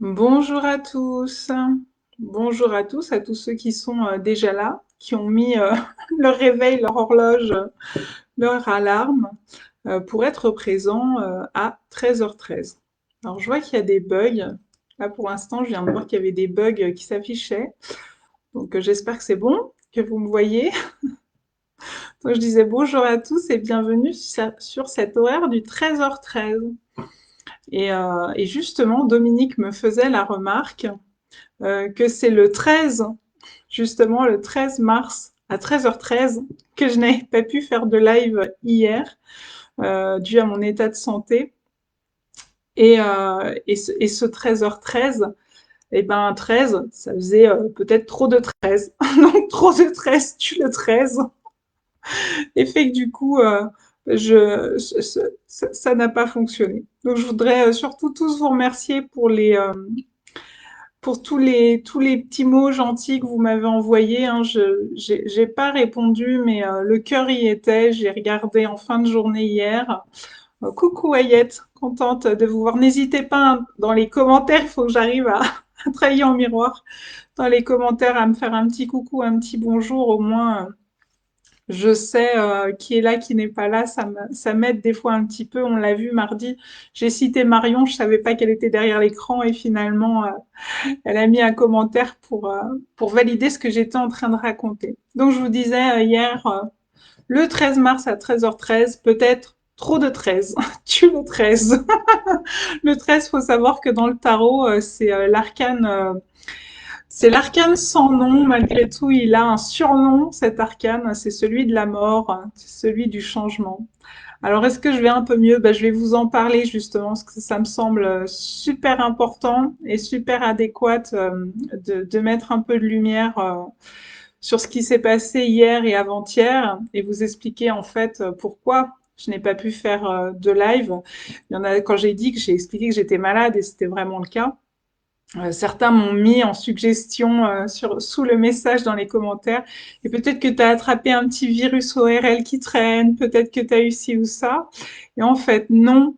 Bonjour à tous. Bonjour à tous ceux qui sont déjà là, qui ont mis leur réveil, leur horloge, leur alarme pour être présents à 13h13. Alors je vois qu'il y a des bugs. Là pour l'instant, je viens de voir qu'il y avait des bugs qui s'affichaient. Donc j'espère que c'est bon, que vous me voyez. Donc je disais bonjour à tous et bienvenue sur cet horaire du 13h13. Et justement, Dominique me faisait la remarque que c'est le 13, justement le 13 mars à 13h13, que je n'avais pas pu faire de live hier, dû à mon état de santé. Et ce 13h13, et ben 13, ça faisait peut-être trop de 13. Donc trop de 13 tue le 13. Et fait que du coup, ça n'a pas fonctionné. Donc je voudrais surtout tous vous remercier pour tous les petits mots gentils que vous m'avez envoyés. Hein. J'ai pas répondu, mais le cœur y était. J'ai regardé en fin de journée hier. Coucou Ayette, contente de vous voir. N'hésitez pas hein, dans les commentaires, il faut que j'arrive à travailler en miroir. Dans les commentaires, à me faire un petit coucou, un petit bonjour. Au moins, je sais qui est là, qui n'est pas là. Ça m'aide des fois un petit peu. On l'a vu mardi. J'ai cité Marion, je savais pas qu'elle était derrière l'écran et finalement, elle a mis un commentaire pour valider ce que j'étais en train de raconter. Donc je vous disais hier, le 13 mars à 13h13, peut-être trop de 13. Tue le 13. Le 13, faut savoir que dans le tarot, c'est l'arcane sans nom. Malgré tout, il a un surnom, cet arcane. C'est celui de la mort, c'est celui du changement. Alors, est-ce que je vais un peu mieux? Je vais vous en parler justement, parce que ça me semble super important et super adéquat de mettre un peu de lumière sur ce qui s'est passé hier et avant-hier et vous expliquer en fait pourquoi je n'ai pas pu faire de live. Il y en a quand j'ai expliqué que j'étais malade et c'était vraiment le cas. Certains m'ont mis en suggestion sous le message dans les commentaires. Et peut-être que tu as attrapé un petit virus ORL qui traîne, peut-être que tu as eu ci ou ça. Et en fait, non,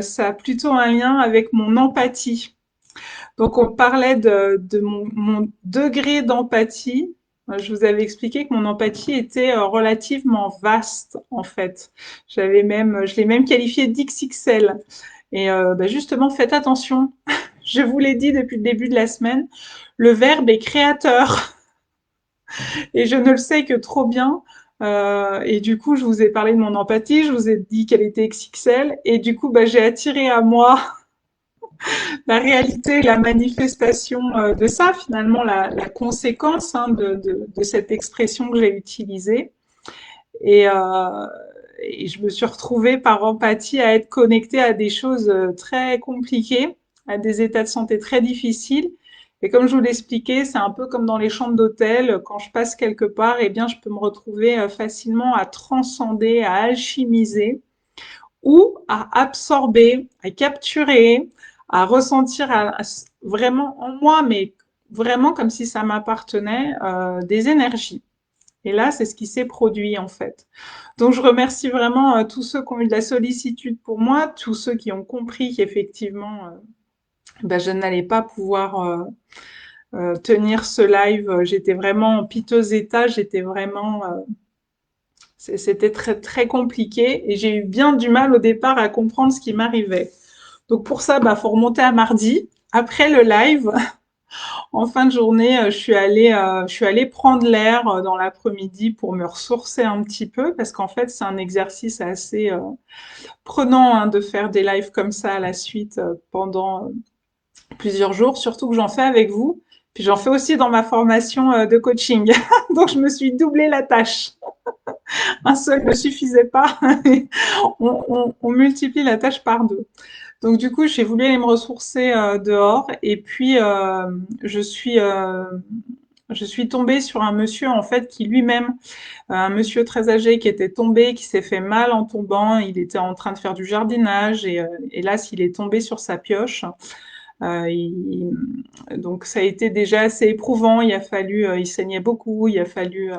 ça a plutôt un lien avec mon empathie. Donc, on parlait de mon degré d'empathie. Je vous avais expliqué que mon empathie était relativement vaste, en fait. Je l'ai même qualifié d'XXL. Et justement, faites attention. Je vous l'ai dit depuis le début de la semaine, le verbe est créateur et je ne le sais que trop bien. Et du coup, je vous ai parlé de mon empathie, je vous ai dit qu'elle était XXL et du coup, j'ai attiré à moi la réalité, la manifestation de ça, finalement, la conséquence hein, de cette expression que j'ai utilisée. Et, euh, et je me suis retrouvée par empathie à être connectée à des choses très compliquées, à des états de santé très difficiles. Et comme je vous l'expliquais, c'est un peu comme dans les chambres d'hôtel. Quand je passe quelque part, eh bien, je peux me retrouver facilement à transcender, à alchimiser ou à absorber, à capturer, à ressentir vraiment en moi, mais vraiment comme si ça m'appartenait, des énergies. Et là, c'est ce qui s'est produit en fait. Donc, je remercie vraiment tous ceux qui ont eu de la sollicitude pour moi, tous ceux qui ont compris qu'effectivement, je n'allais pas pouvoir tenir ce live. J'étais vraiment en piteux état, j'étais vraiment, c'était très très compliqué et j'ai eu bien du mal au départ à comprendre ce qui m'arrivait. Donc pour ça, faut remonter à mardi après le live. En fin de journée, je suis allée prendre l'air dans l'après-midi pour me ressourcer un petit peu parce qu'en fait, c'est un exercice assez prenant hein, de faire des lives comme ça à la suite pendant plusieurs jours, surtout que j'en fais avec vous. Puis j'en fais aussi dans ma formation de coaching. Donc je me suis doublé la tâche. Un seul ne suffisait pas. On multiplie la tâche par deux. Donc du coup, j'ai voulu aller me ressourcer dehors et puis je suis tombée sur un monsieur en fait qui lui-même, un monsieur très âgé qui était tombé, qui s'est fait mal en tombant. Il était en train de faire du jardinage et hélas, il est tombé sur sa pioche. Euh, il- donc ça a été déjà assez éprouvant. Il a fallu, il saignait beaucoup. Il a fallu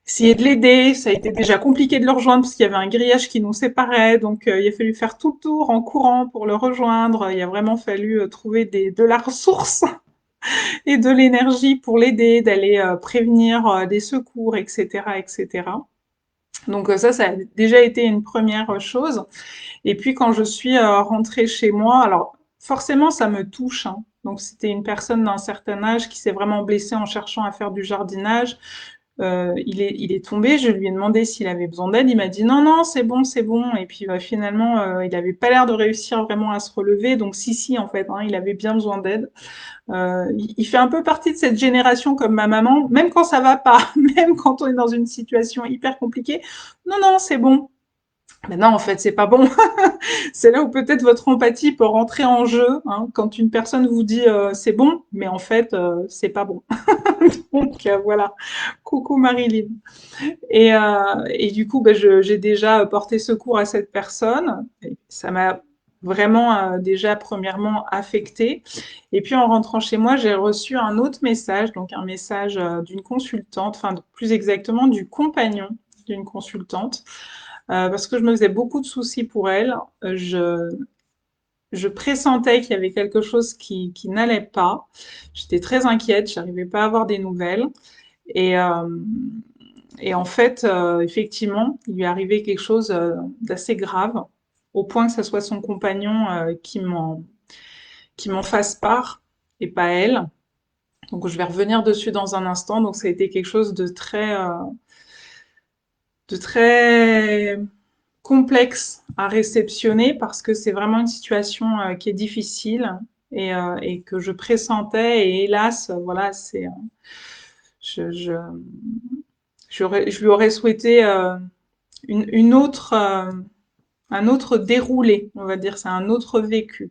essayer de l'aider. Ça a été déjà compliqué de le rejoindre parce qu'il y avait un grillage qui nous séparait. Donc, il a fallu faire tout le tour en courant pour le rejoindre. Il a vraiment fallu trouver de la ressource et de l'énergie pour l'aider, d'aller prévenir des secours, etc., etc. Donc ça a déjà été une première chose. Et puis quand je suis rentrée chez moi, alors forcément ça me touche, hein. Donc c'était une personne d'un certain âge qui s'est vraiment blessée en cherchant à faire du jardinage. Il est tombé, je lui ai demandé s'il avait besoin d'aide, il m'a dit non, non, c'est bon, c'est bon. Et puis finalement, il avait pas l'air de réussir vraiment à se relever, donc si, en fait, hein, il avait bien besoin d'aide. Il fait un peu partie de cette génération comme ma maman, même quand ça va pas, même quand on est dans une situation hyper compliquée. Non, non, c'est bon. Mais non, en fait, c'est pas bon. C'est là où peut-être votre empathie peut rentrer en jeu, hein, quand une personne vous dit c'est bon, mais en fait, c'est pas bon. Donc voilà. Coucou Marilyn. Et du coup, ben, j'ai déjà porté secours à cette personne. Et ça m'a vraiment déjà premièrement affectée. Et puis en rentrant chez moi, j'ai reçu un autre message, donc un message d'une consultante, enfin plus exactement du compagnon d'une consultante, parce que je me faisais beaucoup de soucis pour elle. Je pressentais qu'il y avait quelque chose qui n'allait pas. J'étais très inquiète, j'arrivais pas à avoir des nouvelles. Et, euh, et en fait, effectivement, il lui est arrivé quelque chose d'assez grave, au point que ce soit son compagnon qui m'en fasse part et pas elle. Donc je vais revenir dessus dans un instant. Donc ça a été quelque chose de très complexe à réceptionner parce que c'est vraiment une situation qui est difficile et que je pressentais. Et hélas, voilà, je, je, je lui aurais souhaité une autre, un autre déroulé, on va dire, c'est un autre vécu.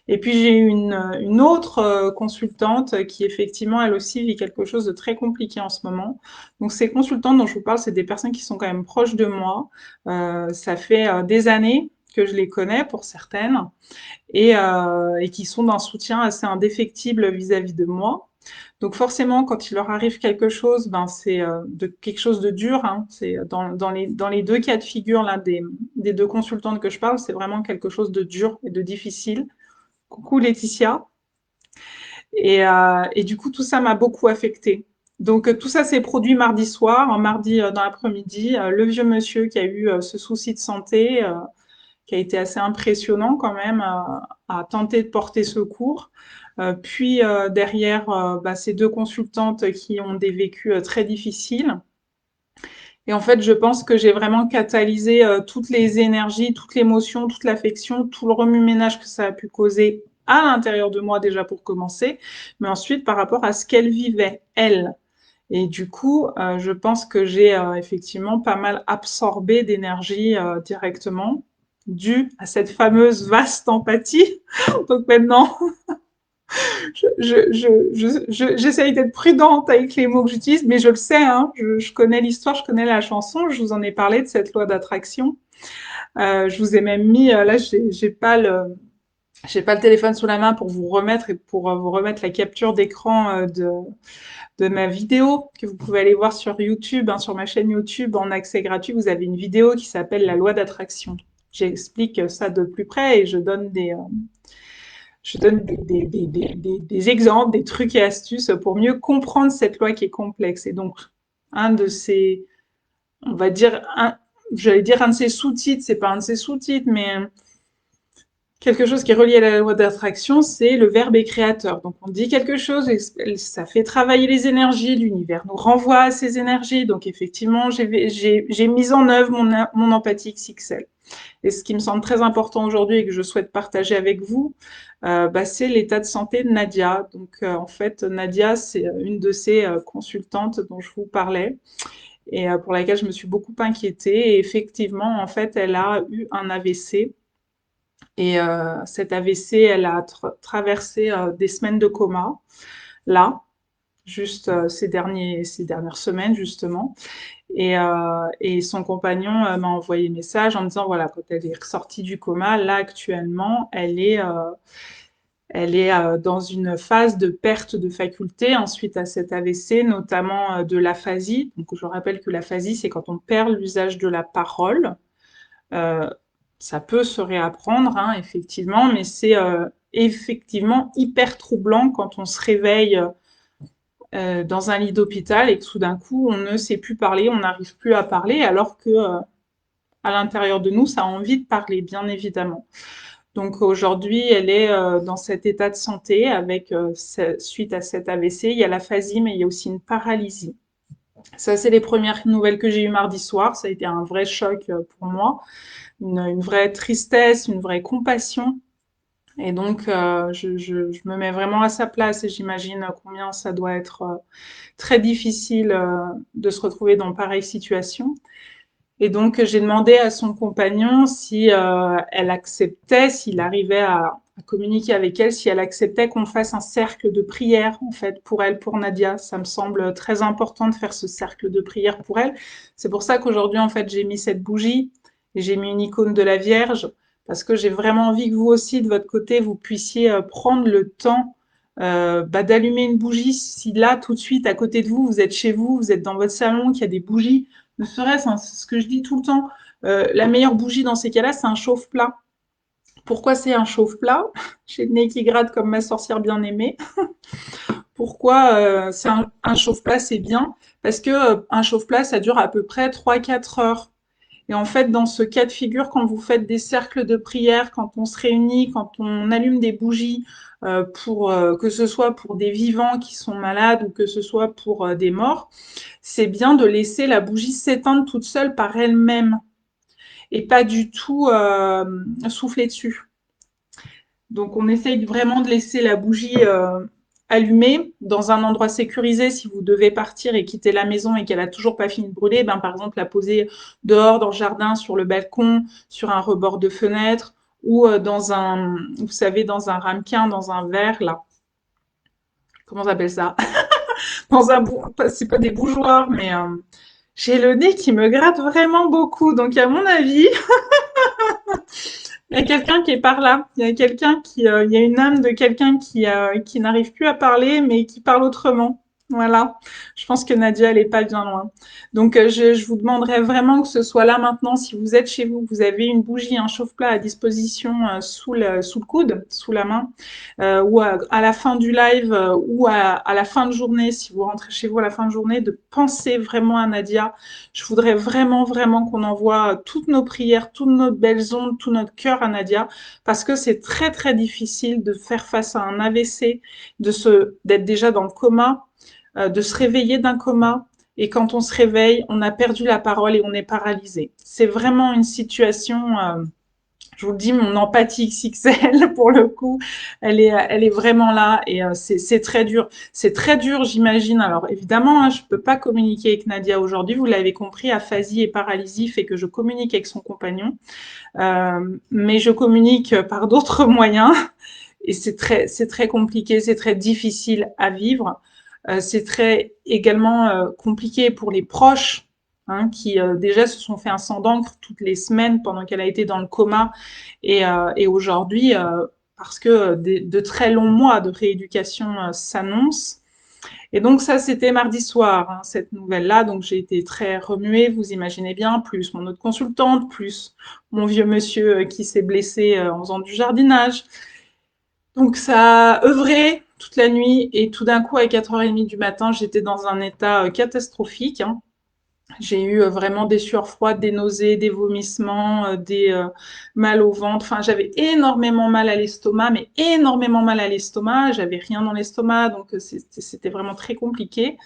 Et puis j'ai eu une autre consultante qui effectivement, elle aussi, vit quelque chose de très compliqué en ce moment. Donc ces consultantes dont je vous parle, c'est des personnes qui sont quand même proches de moi. Ça fait des années que je les connais pour certaines et qui sont d'un soutien assez indéfectible vis-à-vis de moi. Donc forcément, quand il leur arrive quelque chose, ben c'est de quelque chose de dur, hein. C'est dans les deux cas de figure là des deux consultantes que je parle, c'est vraiment quelque chose de dur et de difficile. Coucou Laetitia. Et du coup, tout ça m'a beaucoup affectée. Donc tout ça s'est produit mardi soir, un mardi dans l'après-midi. Le vieux monsieur qui a eu ce souci de santé, qui a été assez impressionnant quand même, à tenter de porter secours. Puis derrière, bah, ces deux consultantes qui ont des vécus très difficiles. Et en fait, je pense que j'ai vraiment catalysé toutes les énergies, toute l'émotion, toute l'affection, tout le remue-ménage que ça a pu causer à l'intérieur de moi déjà pour commencer, mais ensuite par rapport à ce qu'elle vivait, elle. Et du coup, je pense que j'ai effectivement pas mal absorbé d'énergie directement, due à cette fameuse vaste empathie. Donc maintenant, j'essaye d'être prudente avec les mots que j'utilise, mais je le sais, hein, je connais l'histoire, je connais la chanson, je vous en ai parlé de cette loi d'attraction. Je vous ai même mis, là, j'ai pas le téléphone sous la main pour vous remettre et pour vous remettre la capture d'écran de ma vidéo que vous pouvez aller voir sur YouTube, hein, sur ma chaîne YouTube en accès gratuit. Vous avez une vidéo qui s'appelle La loi d'attraction. J'explique ça de plus près et je donne des exemples, des trucs et astuces pour mieux comprendre cette loi qui est complexe. Et donc, un de ces, on va dire, j'allais dire un de ces sous-titres, c'est pas un de ces sous-titres, mais quelque chose qui est relié à la loi d'attraction, c'est le verbe est créateur. Donc on dit quelque chose et ça fait travailler les énergies, l'univers nous renvoie à ces énergies. Donc effectivement, j'ai mis en œuvre mon empathie XXL. Et ce qui me semble très important aujourd'hui et que je souhaite partager avec vous, bah, c'est l'état de santé de Nadia. Donc en fait, Nadia, c'est une de ces consultantes dont je vous parlais et pour laquelle je me suis beaucoup inquiétée. Et effectivement, en fait, elle a eu un AVC. Et cet AVC, elle a traversé des semaines de coma, là, juste ces dernières semaines, justement. Et son compagnon m'a envoyé un message en me disant, voilà, quand elle est sortie du coma, là, actuellement, Elle est dans une phase de perte de faculté ensuite à cet AVC, notamment de l'aphasie. Donc, je rappelle que l'aphasie, c'est quand on perd l'usage de la parole. Euh, Ça peut se réapprendre, hein, effectivement, mais c'est effectivement hyper troublant quand on se réveille dans un lit d'hôpital et que tout d'un coup, on ne sait plus parler, on n'arrive plus à parler, alors que à l'intérieur de nous, ça a envie de parler, bien évidemment. Donc aujourd'hui, elle est dans cet état de santé avec suite à cet AVC. Il y a l'aphasie, mais il y a aussi une paralysie. Ça, c'est les premières nouvelles que j'ai eues mardi soir. Ça a été un vrai choc pour moi, une vraie tristesse, une vraie compassion. Et donc, je me mets vraiment à sa place et j'imagine combien ça doit être très difficile de se retrouver dans pareille situation. Et donc, j'ai demandé à son compagnon si elle acceptait, s'il arrivait à communiquer avec elle, si elle acceptait qu'on fasse un cercle de prière, en fait, pour elle, pour Nadia. Ça me semble très important de faire ce cercle de prière pour elle. C'est pour ça qu'aujourd'hui, en fait, j'ai mis cette bougie et j'ai mis une icône de la Vierge, parce que j'ai vraiment envie que vous aussi, de votre côté, vous puissiez prendre le temps d'allumer une bougie. Si là, tout de suite, à côté de vous, vous êtes chez vous, vous êtes dans votre salon, qu'il y a des bougies, ne serait-ce, hein, c'est ce que je dis tout le temps, la meilleure bougie dans ces cas-là, c'est un chauffe-plat. Pourquoi c'est un chauffe-plat? J'ai le nez qui gratte comme ma sorcière bien-aimée. Pourquoi c'est un chauffe-plat, c'est bien? Parce que un chauffe-plat, ça dure à peu près 3-4 heures. Et en fait, dans ce cas de figure, quand vous faites des cercles de prière, quand on se réunit, quand on allume des bougies, pour que ce soit pour des vivants qui sont malades ou que ce soit pour des morts, c'est bien de laisser la bougie s'éteindre toute seule par elle-même et pas du tout souffler dessus. Donc on essaye vraiment de laisser la bougie allumée dans un endroit sécurisé. Si vous devez partir et quitter la maison et qu'elle a toujours pas fini de brûler, ben par exemple la poser dehors dans le jardin, sur le balcon, sur un rebord de fenêtre ou dans un, vous savez, dans un ramequin, dans un verre là. Comment on appelle ça? Dans un, c'est pas des bougeoirs, mais j'ai le nez qui me gratte vraiment beaucoup. Donc à mon avis, il y a quelqu'un qui est par là. Il y a quelqu'un qui, il y a une âme de quelqu'un qui n'arrive plus à parler, mais qui parle autrement. Voilà. Je pense que Nadia, elle est pas bien loin. Donc, je vous demanderais vraiment que ce soit là maintenant. Si vous êtes chez vous, vous avez une bougie, un chauffe-plat à disposition sous le coude, sous la main, ou à la fin du live ou à la fin de journée, si vous rentrez chez vous à la fin de journée, de penser vraiment à Nadia. Je voudrais vraiment, vraiment qu'on envoie toutes nos prières, toutes nos belles ondes, tout notre cœur à Nadia, parce que c'est très, très difficile de faire face à un AVC, d'être déjà dans le coma, de se réveiller d'un coma. Et quand on se réveille, on a perdu la parole et on est paralysé. C'est vraiment une situation je vous le dis, mon empathie XXL, pour le coup, elle est vraiment là et c'est très dur. C'est très dur, j'imagine. Alors évidemment, hein, je peux pas communiquer avec Nadia aujourd'hui. Vous l'avez compris, aphasie et paralysie fait que je communique avec son compagnon, mais je communique par d'autres moyens et c'est très compliqué, c'est très difficile à vivre. C'est très également compliqué pour les proches, hein, qui déjà se sont fait un sang d'encre toutes les semaines pendant qu'elle a été dans le coma et aujourd'hui, parce que de très longs mois de rééducation s'annoncent. Et donc ça, c'était mardi soir, hein, cette nouvelle-là. Donc j'ai été très remuée, vous imaginez bien, plus mon autre consultante, plus mon vieux monsieur qui s'est blessé en faisant du jardinage. Donc ça a œuvré toute la nuit et tout d'un coup, à 4h30 du matin, j'étais dans un état catastrophique, hein. J'ai eu vraiment des sueurs froides, des nausées, des vomissements, des mal au ventre. Enfin, j'avais énormément mal à l'estomac, mais énormément mal à l'estomac. J'avais rien dans l'estomac, donc c'était vraiment très compliqué.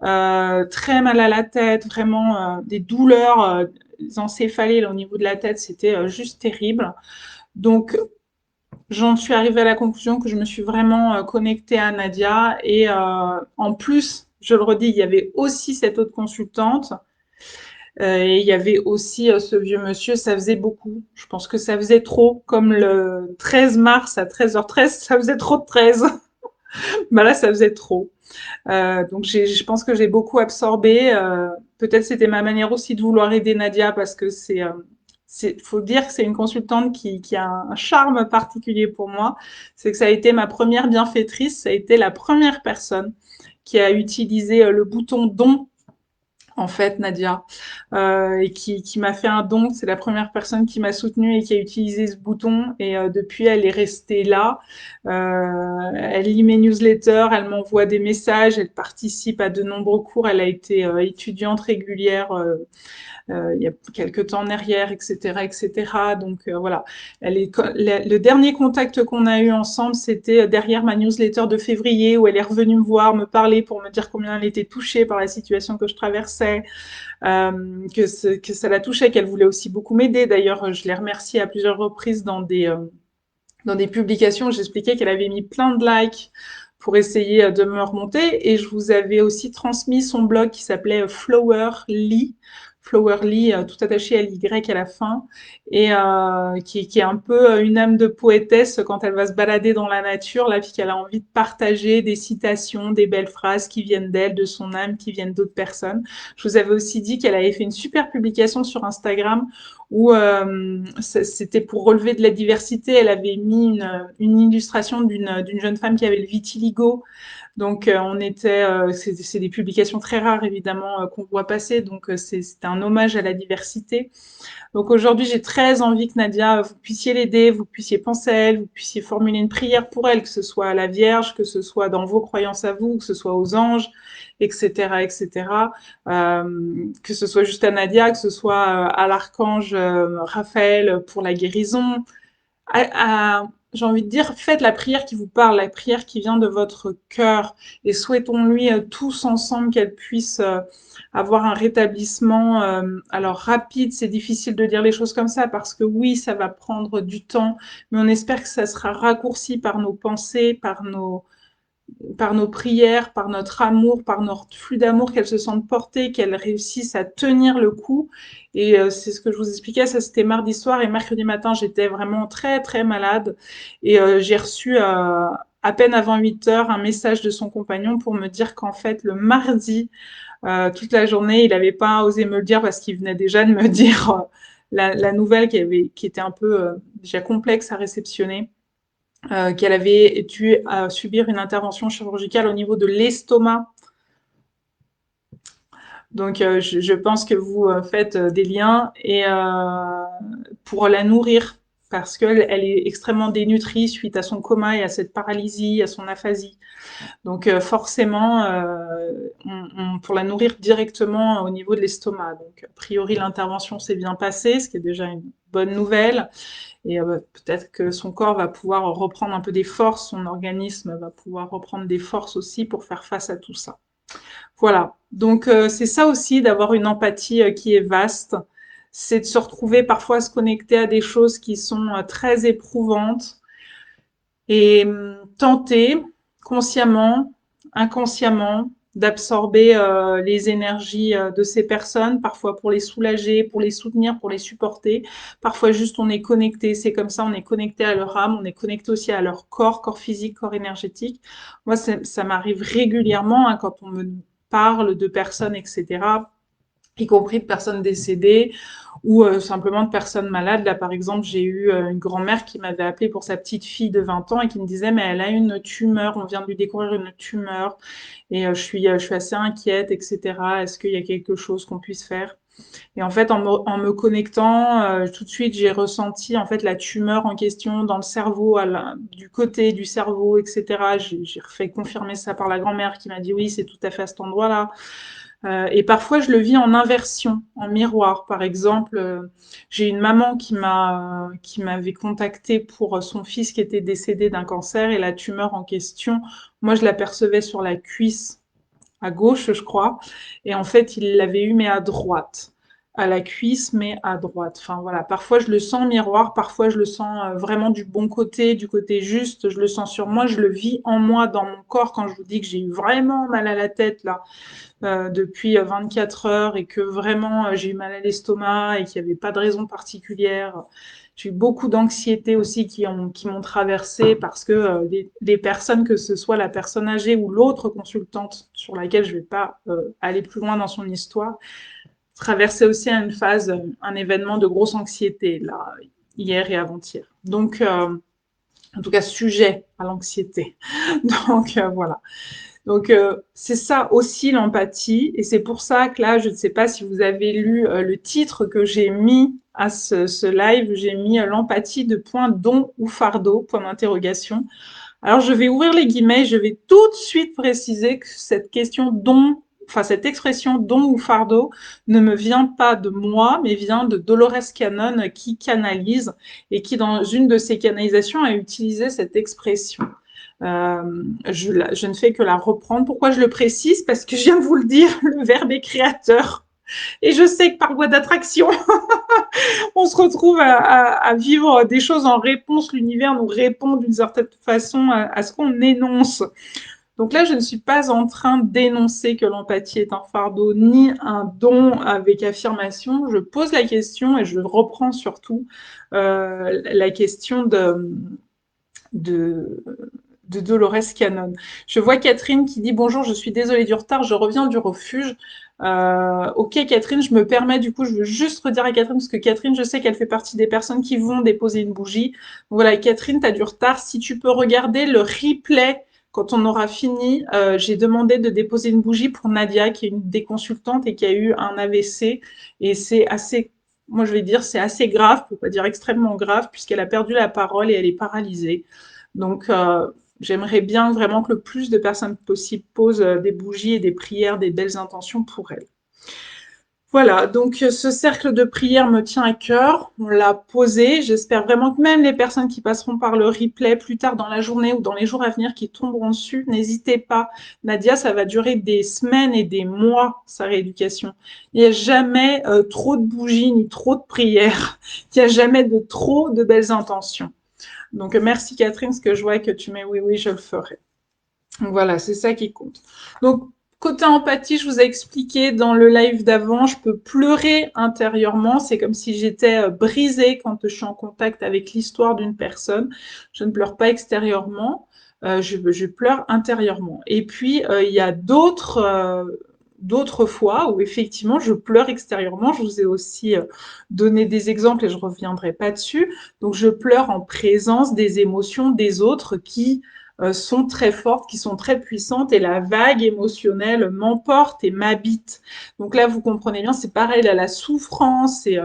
Très mal à la tête, vraiment des douleurs, des encéphalées là, au niveau de la tête, c'était juste terrible. Donc, j'en suis arrivée à la conclusion que je me suis vraiment connectée à Nadia et en plus, je le redis, il y avait aussi cette autre consultante et il y avait aussi ce vieux monsieur, ça faisait beaucoup. Je pense que ça faisait trop, comme le 13 mars à 13h13, ça faisait trop de 13. Bah là, ça faisait trop. Donc je pense que j'ai beaucoup absorbé. Peut-être c'était ma manière aussi de vouloir aider Nadia parce que faut dire que c'est une consultante qui a un charme particulier pour moi. C'est que ça a été ma première bienfaitrice, ça a été la première personne qui a utilisé le bouton don en fait, Nadia, et qui m'a fait un don. C'est la première personne qui m'a soutenue et qui a utilisé ce bouton. Et depuis, elle est restée là. Elle lit mes newsletters, elle m'envoie des messages, elle participe à de nombreux cours. Elle a été étudiante régulière il y a quelques temps en arrière, etc., etc. Donc voilà, le dernier contact qu'on a eu ensemble, c'était derrière ma newsletter de février où elle est revenue me voir, me parler pour me dire combien elle était touchée par la situation que je traversais, que ça la touchait, qu'elle voulait aussi beaucoup m'aider. D'ailleurs, je l'ai remerciée à plusieurs reprises dans des publications. J'expliquais qu'elle avait mis plein de likes pour essayer de me remonter. Et je vous avais aussi transmis son blog qui s'appelait Flowerly, tout attaché à l'Y à la fin, et qui est un peu une âme de poétesse quand elle va se balader dans la nature, là, puis qu'elle a envie de partager des citations, des belles phrases qui viennent d'elle, de son âme, qui viennent d'autres personnes. Je vous avais aussi dit qu'elle avait fait une super publication sur Instagram où c'était pour relever de la diversité. Elle avait mis une illustration d'une jeune femme qui avait le vitiligo. Donc c'est des publications très rares évidemment qu'on voit passer. Donc c'était un hommage à la diversité. Donc aujourd'hui j'ai très envie que Nadia vous puissiez l'aider, vous puissiez penser à elle, vous puissiez formuler une prière pour elle, que ce soit à la Vierge, que ce soit dans vos croyances à vous, que ce soit aux anges, etc., etc. Que ce soit juste à Nadia, que ce soit à l'archange Raphaël pour la guérison, j'ai envie de dire, faites la prière qui vous parle, la prière qui vient de votre cœur, et souhaitons-lui tous ensemble qu'elle puisse avoir un rétablissement. Alors rapide, c'est difficile de dire les choses comme ça parce que oui, ça va prendre du temps, mais on espère que ça sera raccourci par nos pensées, par nos prières, par notre amour, par notre flux d'amour, qu'elle se sente portée, qu'elle réussisse à tenir le coup. Et c'est ce que je vous expliquais, ça c'était mardi soir et mercredi matin, j'étais vraiment très très malade. Et j'ai reçu à peine avant 8 heures un message de son compagnon pour me dire qu'en fait le mardi, toute la journée, il n'avait pas osé me le dire parce qu'il venait déjà de me dire la nouvelle qui était un peu déjà complexe à réceptionner, qu'elle avait dû subir une intervention chirurgicale au niveau de l'estomac. Donc, je pense que vous faites des liens et pour la nourrir parce qu'elle est extrêmement dénutrie suite à son coma et à cette paralysie, à son aphasie. Donc, forcément, pour la nourrir directement au niveau de l'estomac. Donc, a priori, l'intervention s'est bien passée, ce qui est déjà une bonne nouvelle. Et peut-être que son corps va pouvoir reprendre un peu des forces, son organisme va pouvoir reprendre des forces aussi pour faire face à tout ça. Voilà. Donc c'est ça aussi d'avoir une empathie qui est vaste, c'est de se retrouver parfois à se connecter à des choses qui sont très éprouvantes et tenter consciemment, inconsciemment, d'absorber les énergies de ces personnes, parfois pour les soulager, pour les soutenir, pour les supporter. Parfois juste on est connecté, c'est comme ça, on est connecté à leur âme, on est connecté aussi à leur corps, corps physique, corps énergétique. Moi, ça m'arrive régulièrement hein, quand on me parle de personnes, etc., y compris de personnes décédées ou simplement de personnes malades. Là, par exemple, j'ai eu une grand-mère qui m'avait appelé pour sa petite fille de 20 ans et qui me disait, mais elle a une tumeur, on vient de lui découvrir une tumeur et je suis assez inquiète, etc. Est-ce qu'il y a quelque chose qu'on puisse faire? Et en fait, en me connectant, tout de suite, j'ai ressenti en fait la tumeur en question dans le cerveau, du côté du cerveau, etc. J'ai refait confirmer ça par la grand-mère qui m'a dit oui, c'est tout à fait à cet endroit-là. Et parfois, je le vis en inversion, en miroir. Par exemple, j'ai une maman qui m'avait contactée pour son fils qui était décédé d'un cancer et la tumeur en question, moi, je l'apercevais sur la cuisse à gauche, je crois. Et en fait, il l'avait eu, mais à droite. À la cuisse, mais à droite. Enfin, voilà. Parfois, je le sens en miroir, parfois, je le sens vraiment du bon côté, du côté juste. Je le sens sur moi, je le vis en moi, dans mon corps, quand je vous dis que j'ai eu vraiment mal à la tête, là, depuis 24 heures et que vraiment j'ai eu mal à l'estomac et qu'il n'y avait pas de raison particulière. J'ai eu beaucoup d'anxiété aussi qui m'ont traversée parce que des personnes, que ce soit la personne âgée ou l'autre consultante sur laquelle je ne vais pas aller plus loin dans son histoire, traversais aussi une phase, un événement de grosse anxiété, là, hier et avant-hier. Donc, en tout cas, sujet à l'anxiété. Donc, voilà. Donc, c'est ça aussi l'empathie. Et c'est pour ça que là, je ne sais pas si vous avez lu le titre que j'ai mis à ce live, j'ai mis l'empathie de point don ou fardeau, point d'interrogation. Alors, je vais ouvrir les guillemets, je vais tout de suite préciser que cette question don, enfin cette expression don ou fardeau ne me vient pas de moi, mais vient de Dolores Cannon qui canalise et qui, dans une de ses canalisations, a utilisé cette expression. Je ne fais que la reprendre. Pourquoi je le précise? Parce que je viens de vous le dire, le verbe est créateur. Et je sais que par loi d'attraction, on se retrouve à vivre des choses en réponse. L'univers nous répond d'une certaine façon à ce qu'on énonce. Donc là, je ne suis pas en train d'énoncer que l'empathie est un fardeau ni un don avec affirmation. Je pose la question et je reprends surtout la question de, de Dolores Cannon. Je vois Catherine qui dit bonjour, je suis désolée du retard, je reviens du refuge. Ok Catherine, je me permets du coup, je veux juste redire à Catherine parce que Catherine, je sais qu'elle fait partie des personnes qui vont déposer une bougie. Donc voilà, Catherine, tu as du retard. Si tu peux regarder le replay quand on aura fini, j'ai demandé de déposer une bougie pour Nadia, qui est une des consultantes et qui a eu un AVC. Et c'est assez, moi je vais dire, c'est assez grave, pour pas dire extrêmement grave, puisqu'elle a perdu la parole et elle est paralysée. Donc, j'aimerais bien vraiment que le plus de personnes possible posent des bougies et des prières, des belles intentions pour elle. Voilà, donc ce cercle de prière me tient à cœur, on l'a posé. J'espère vraiment que même les personnes qui passeront par le replay plus tard dans la journée ou dans les jours à venir qui tomberont dessus, n'hésitez pas. Nadia, ça va durer des semaines et des mois, sa rééducation. Il n'y a jamais trop de bougies ni trop de prières. Il n'y a jamais de trop de belles intentions. Donc, merci Catherine, ce que je vois que tu mets oui, oui, je le ferai. Donc, voilà, c'est ça qui compte. Donc, côté empathie, je vous ai expliqué dans le live d'avant, je peux pleurer intérieurement. C'est comme si j'étais brisée quand je suis en contact avec l'histoire d'une personne. Je ne pleure pas extérieurement, je pleure intérieurement. Et puis, il y a d'autres fois où effectivement je pleure extérieurement. Je vous ai aussi donné des exemples et je reviendrai pas dessus. Donc je pleure en présence des émotions des autres qui sont très fortes, qui sont très puissantes et la vague émotionnelle m'emporte et m'habite. Donc là, vous comprenez bien, c'est pareil, là, la souffrance et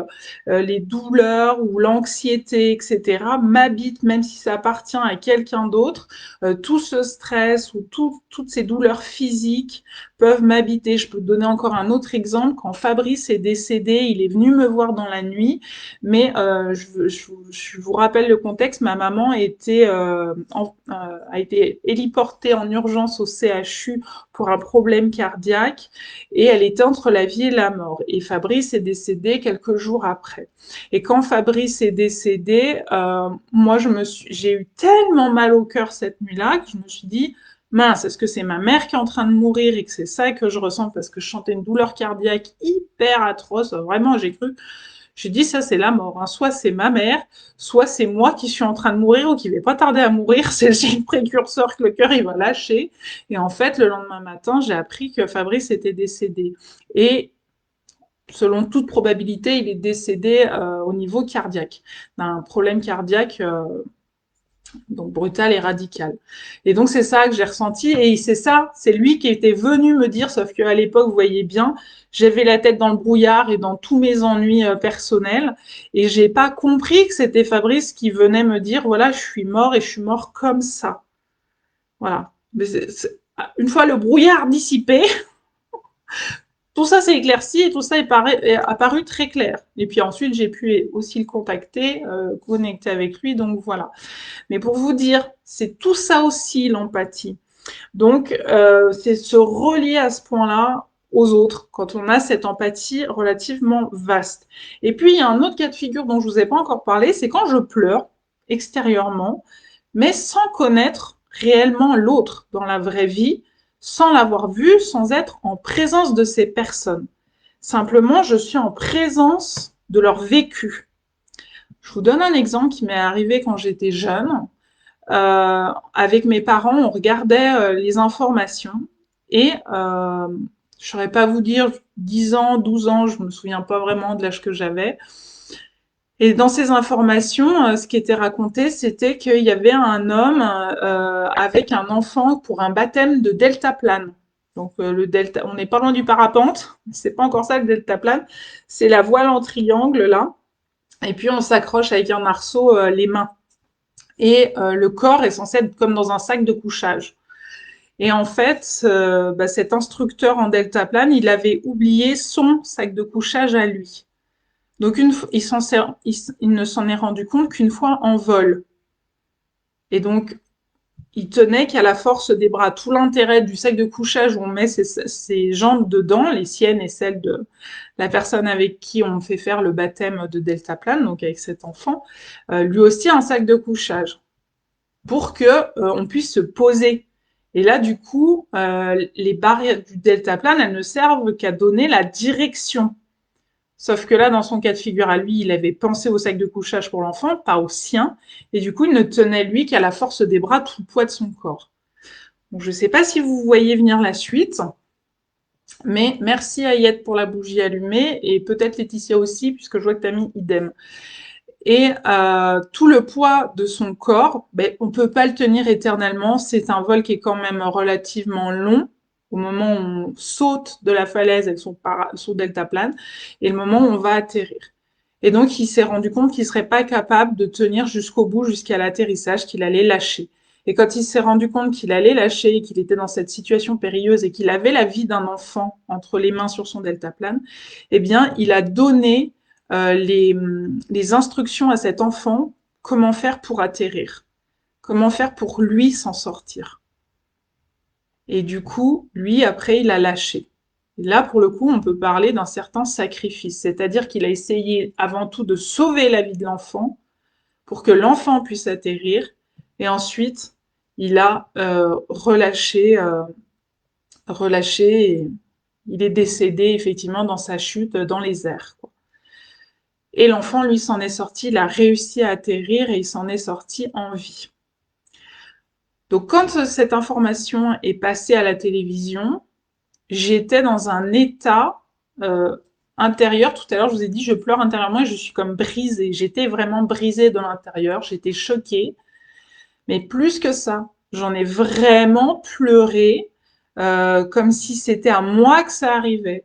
les douleurs ou l'anxiété, etc., m'habitent, même si ça appartient à quelqu'un d'autre. Tout ce stress ou toutes ces douleurs physiques peuvent m'habiter. Je peux donner encore un autre exemple. Quand Fabrice est décédé, il est venu me voir dans la nuit, mais je vous rappelle le contexte. Ma maman a été héliportée en urgence au CHU pour un problème cardiaque et elle était entre la vie et la mort. Et Fabrice est décédé quelques jours après. Et quand Fabrice est décédé, moi j'ai eu tellement mal au cœur cette nuit-là que je me suis dit mince, est-ce que c'est ma mère qui est en train de mourir et que c'est ça que je ressens parce que je sentais une douleur cardiaque hyper atroce. Vraiment, j'ai cru. J'ai dit ça, c'est la mort. Hein. Soit c'est ma mère, soit c'est moi qui suis en train de mourir ou qui vais pas tarder à mourir. C'est le précurseur que le cœur il va lâcher. Et en fait, le lendemain matin, j'ai appris que Fabrice était décédé. Et selon toute probabilité, il est décédé au niveau cardiaque, d'un problème cardiaque donc brutal et radical. Et donc c'est ça que j'ai ressenti et c'est ça, c'est lui qui était venu me dire, sauf qu'à l'époque, vous voyez bien, j'avais la tête dans le brouillard et dans tous mes ennuis personnels et j'ai pas compris que c'était Fabrice qui venait me dire voilà, je suis mort et je suis mort comme ça. Voilà. Mais une fois le brouillard dissipé, tout ça s'est éclairci et tout ça est apparu très clair. Et puis ensuite, j'ai pu aussi le contacter, connecter avec lui, donc voilà. Mais pour vous dire, c'est tout ça aussi l'empathie. Donc, c'est se relier à ce point-là aux autres quand on a cette empathie relativement vaste. Et puis, il y a un autre cas de figure dont je vous ai pas encore parlé, c'est quand je pleure extérieurement, mais sans connaître réellement l'autre dans la vraie vie, sans l'avoir vu, sans être en présence de ces personnes. Simplement, je suis en présence de leur vécu. Je vous donne un exemple qui m'est arrivé quand j'étais jeune. Avec mes parents, on regardait les informations et je saurais pas vous dire, 10 ans, 12 ans, je me souviens pas vraiment de l'âge que j'avais. Et dans ces informations, ce qui était raconté, c'était qu'il y avait un homme avec un enfant pour un baptême de deltaplane. Donc le delta, on n'est pas loin du parapente, c'est pas encore ça le deltaplane, c'est la voile en triangle là, et puis on s'accroche avec un arceau les mains. Et le corps est censé être comme dans un sac de couchage. Et en fait, cet instructeur en deltaplane, il avait oublié son sac de couchage à lui. Donc il ne s'en est rendu compte qu'une fois en vol. Et donc, il tenait qu'à la force des bras. Tout l'intérêt du sac de couchage où on met ses jambes dedans, les siennes et celles de la personne avec qui on fait faire le baptême de deltaplane, donc avec cet enfant, lui aussi un sac de couchage, pour que on puisse se poser. Et là, du coup, les barrières du deltaplane, elles ne servent qu'à donner la direction. Sauf que là, dans son cas de figure à lui, il avait pensé au sac de couchage pour l'enfant, pas au sien, et du coup, il ne tenait lui qu'à la force des bras tout le poids de son corps. Donc, je ne sais pas si vous voyez venir la suite, mais merci Ayette pour la bougie allumée, et peut-être Laetitia aussi, puisque je vois que tu as mis idem. Et tout le poids de son corps, on ne peut pas le tenir éternellement, c'est un vol qui est quand même relativement long, au moment où on saute de la falaise avec son deltaplane, et le moment où on va atterrir. Et donc, il s'est rendu compte qu'il ne serait pas capable de tenir jusqu'au bout, jusqu'à l'atterrissage, qu'il allait lâcher. Et quand il s'est rendu compte qu'il allait lâcher, qu'il était dans cette situation périlleuse et qu'il avait la vie d'un enfant entre les mains sur son deltaplane, eh bien, il a donné les instructions à cet enfant, comment faire pour atterrir, comment faire pour lui s'en sortir. Et du coup, lui, après, il a lâché. Et là, pour le coup, on peut parler d'un certain sacrifice, c'est-à-dire qu'il a essayé avant tout de sauver la vie de l'enfant pour que l'enfant puisse atterrir, et ensuite, il a relâché, et il est décédé effectivement dans sa chute dans les airs, quoi. Et l'enfant, lui, s'en est sorti, il a réussi à atterrir et il s'en est sorti en vie. Donc, quand cette information est passée à la télévision, j'étais dans un état intérieur. Tout à l'heure, je vous ai dit, je pleure intérieurement et je suis comme brisée. J'étais vraiment brisée de l'intérieur, j'étais choquée. Mais plus que ça, j'en ai vraiment pleuré, comme si c'était à moi que ça arrivait.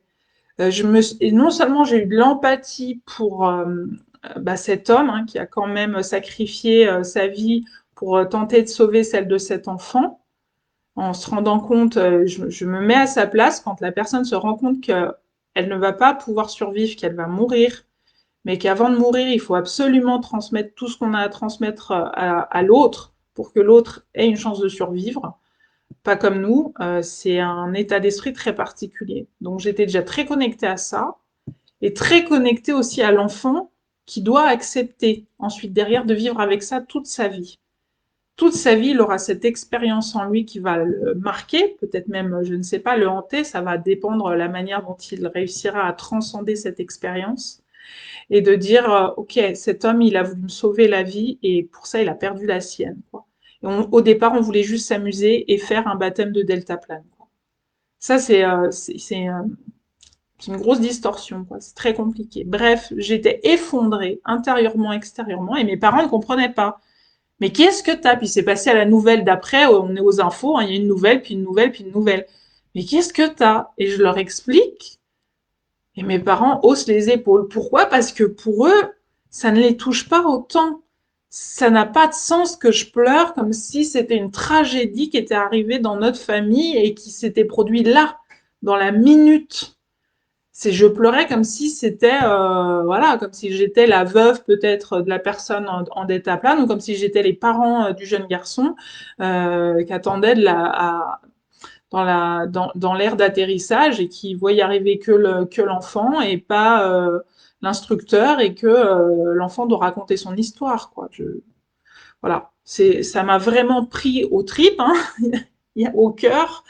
Et non seulement j'ai eu de l'empathie pour cet homme hein, qui a quand même sacrifié sa vie pour tenter de sauver celle de cet enfant, en se rendant compte, je me mets à sa place quand la personne se rend compte qu'elle ne va pas pouvoir survivre, qu'elle va mourir, mais qu'avant de mourir, il faut absolument transmettre tout ce qu'on a à transmettre à l'autre pour que l'autre ait une chance de survivre. Pas comme nous, c'est un état d'esprit très particulier. Donc j'étais déjà très connectée à ça et très connectée aussi à l'enfant qui doit accepter ensuite derrière de vivre avec ça toute sa vie. Toute sa vie, il aura cette expérience en lui qui va le marquer, peut-être même, je ne sais pas, le hanter, ça va dépendre de la manière dont il réussira à transcender cette expérience et de dire, ok, cet homme, il a voulu me sauver la vie et pour ça, il a perdu la sienne, quoi. Et au départ, on voulait juste s'amuser et faire un baptême de deltaplane, quoi. Ça, c'est une grosse distorsion, quoi. C'est très compliqué. Bref, j'étais effondrée intérieurement, extérieurement, et mes parents ne comprenaient pas. Mais qu'est-ce que t'as? Puis c'est passé à la nouvelle d'après, on est aux infos, hein, il y a une nouvelle, puis une nouvelle, puis une nouvelle. Mais qu'est-ce que t'as? Et je leur explique, et mes parents haussent les épaules. Pourquoi? Parce que pour eux, ça ne les touche pas autant. Ça n'a pas de sens que je pleure comme si c'était une tragédie qui était arrivée dans notre famille et qui s'était produite là, dans la minute. Je pleurais comme si c'était voilà, comme si j'étais la veuve peut-être de la personne en deltaplane ou comme si j'étais les parents du jeune garçon qui attendait dans l'aire d'atterrissage et qui voyait arriver que l'enfant et pas l'instructeur et que l'enfant doit raconter son histoire, quoi. Voilà, ça m'a vraiment pris aux tripes, hein, au cœur.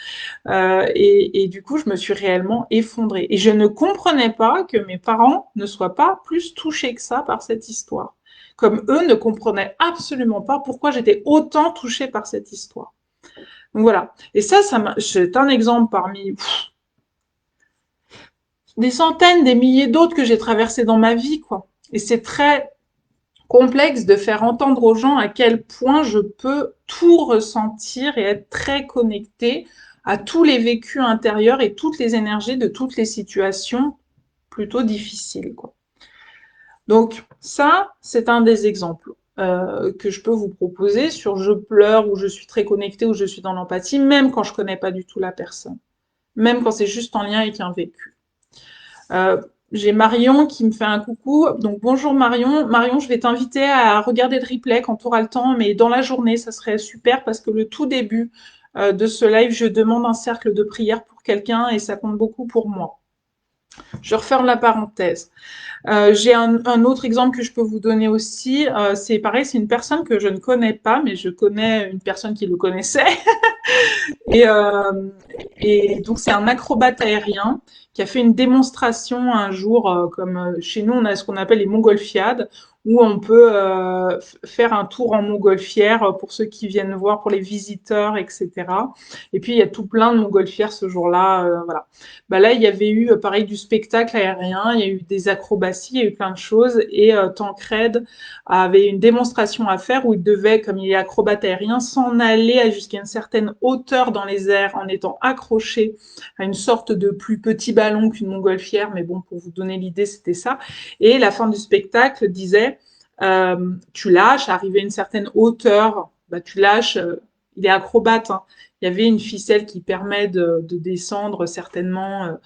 Et du coup, je me suis réellement effondrée. Et je ne comprenais pas que mes parents ne soient pas plus touchés que ça par cette histoire. Comme eux ne comprenaient absolument pas pourquoi j'étais autant touchée par cette histoire. Donc voilà. Et ça c'est un exemple parmi des centaines, des milliers d'autres que j'ai traversés dans ma vie, quoi. Et c'est très complexe de faire entendre aux gens à quel point je peux tout ressentir et être très connectée à tous les vécus intérieurs et toutes les énergies de toutes les situations plutôt difficiles, quoi. Donc ça, c'est un des exemples que je peux vous proposer sur je pleure ou je suis très connectée ou je suis dans l'empathie, même quand je connais pas du tout la personne, même quand c'est juste en lien avec un vécu. Euh, j'ai Marion qui me fait un coucou. Donc bonjour Marion. Marion, je vais t'inviter à regarder le replay quand tu auras le temps, mais dans la journée, ça serait super parce que le tout début de ce live, je demande un cercle de prière pour quelqu'un et ça compte beaucoup pour moi. Je referme la parenthèse. J'ai un autre exemple que je peux vous donner aussi. C'est pareil, c'est une personne que je ne connais pas, mais je connais une personne qui le connaissait. Et, euh, et donc c'est un acrobate aérien qui a fait une démonstration un jour, comme chez nous on a ce qu'on appelle les montgolfiades, où on peut faire un tour en montgolfière pour ceux qui viennent voir, pour les visiteurs, etc. Et puis il y a tout plein de montgolfières ce jour-là, voilà. Bah là il y avait eu pareil du spectacle aérien, il y a eu des acrobaties, il y a eu plein de choses, et Tancred avait une démonstration à faire où il devait, comme il est acrobate aérien, s'en aller jusqu'à une certaine hauteur dans les airs en étant accroché à une sorte de plus petit ballon qu'une montgolfière, mais bon, pour vous donner l'idée, c'était ça. Et la fin du spectacle disait, tu lâches, arrivé à une certaine hauteur, bah, tu lâches, il est acrobate, hein. Il y avait une ficelle qui permet de descendre certainement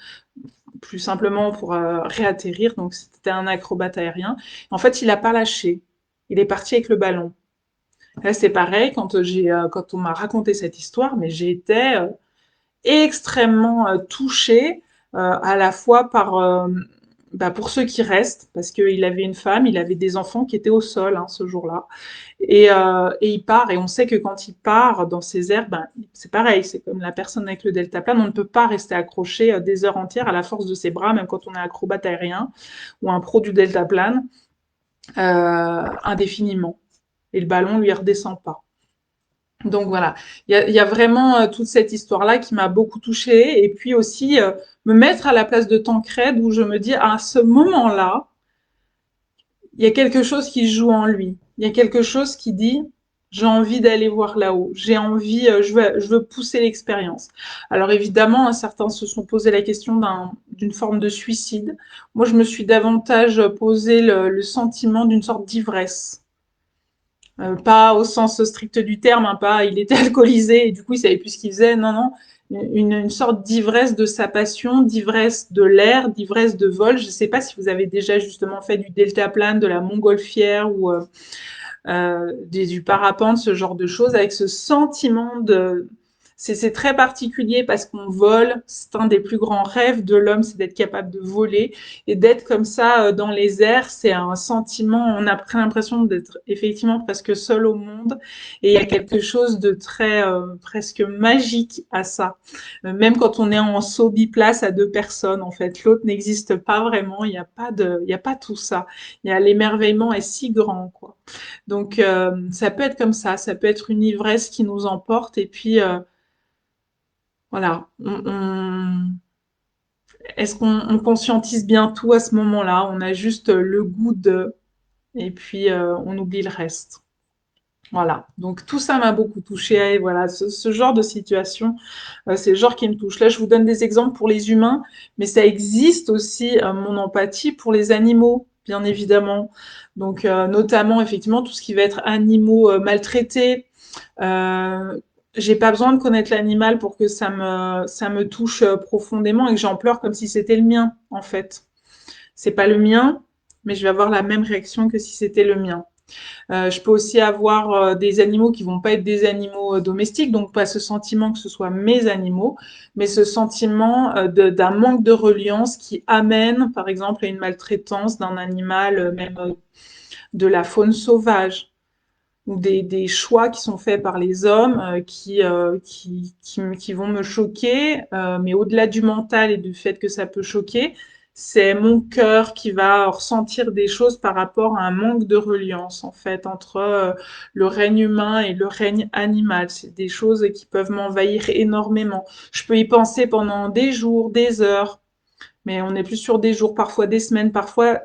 plus simplement pour réatterrir, donc c'était un acrobate aérien. En fait, il n'a pas lâché, il est parti avec le ballon. Là, c'est pareil, quand on m'a raconté cette histoire, mais j'ai été extrêmement touchée, à la fois par, bah, pour ceux qui restent, parce qu'il avait une femme, il avait des enfants qui étaient au sol hein, ce jour-là, et il part, et on sait que quand il part dans ces airs, ben, c'est pareil, c'est comme la personne avec le deltaplane, on ne peut pas rester accroché des heures entières à la force de ses bras, même quand on est acrobate aérien ou un pro du deltaplane, indéfiniment. Et le ballon lui redescend pas. Donc voilà, il y a vraiment toute cette histoire-là qui m'a beaucoup touchée. Et puis aussi, me mettre à la place de Tancred où je me dis, à ce moment-là, il y a quelque chose qui se joue en lui. Il y a quelque chose qui dit, j'ai envie d'aller voir là-haut. J'ai envie, je veux pousser l'expérience. Alors évidemment, hein, certains se sont posé la question d'une forme de suicide. Moi, je me suis davantage posé le sentiment d'une sorte d'ivresse. Pas au sens strict du terme, hein, pas il était alcoolisé et du coup il savait plus ce qu'il faisait. Non, non, une sorte d'ivresse de sa passion, d'ivresse de l'air, d'ivresse de vol. Je ne sais pas si vous avez déjà justement fait du deltaplane, de la montgolfière ou du parapente, ce genre de choses, avec ce sentiment de... C'est très particulier parce qu'on vole, c'est un des plus grands rêves de l'homme, c'est d'être capable de voler et d'être comme ça dans les airs, c'est un sentiment, on a l'impression d'être effectivement presque seul au monde et il y a quelque chose de très presque magique à ça. Même quand on est en saut biplace à deux personnes, en fait, l'autre n'existe pas vraiment, il y a pas tout ça. Il y a l'émerveillement est si grand, quoi. Donc ça peut être comme ça peut être une ivresse qui nous emporte et puis voilà, est-ce qu'on conscientise bien tout à ce moment-là? On a juste le goût de et puis on oublie le reste. Voilà, donc tout ça m'a beaucoup touchée et voilà, ce genre de situation, c'est le genre qui me touche. Là, je vous donne des exemples pour les humains, mais ça existe aussi, mon empathie pour les animaux, bien évidemment. Donc, notamment, effectivement, tout ce qui va être animaux maltraités. J'ai pas besoin de connaître l'animal pour que ça me touche profondément et que j'en pleure comme si c'était le mien, en fait. C'est pas le mien, mais je vais avoir la même réaction que si c'était le mien. Je peux aussi avoir des animaux qui vont pas être des animaux domestiques, donc pas ce sentiment que ce soit mes animaux, mais ce sentiment d'un manque de reliance qui amène, par exemple, à une maltraitance d'un animal, même de la faune sauvage, ou des choix qui sont faits par les hommes qui vont me choquer, mais au-delà du mental et du fait que ça peut choquer, c'est mon cœur qui va ressentir des choses par rapport à un manque de reliance en fait entre le règne humain et le règne animal. C'est des choses qui peuvent m'envahir énormément. Je peux y penser pendant des jours, des heures. Mais on est plus sur des jours, parfois des semaines, parfois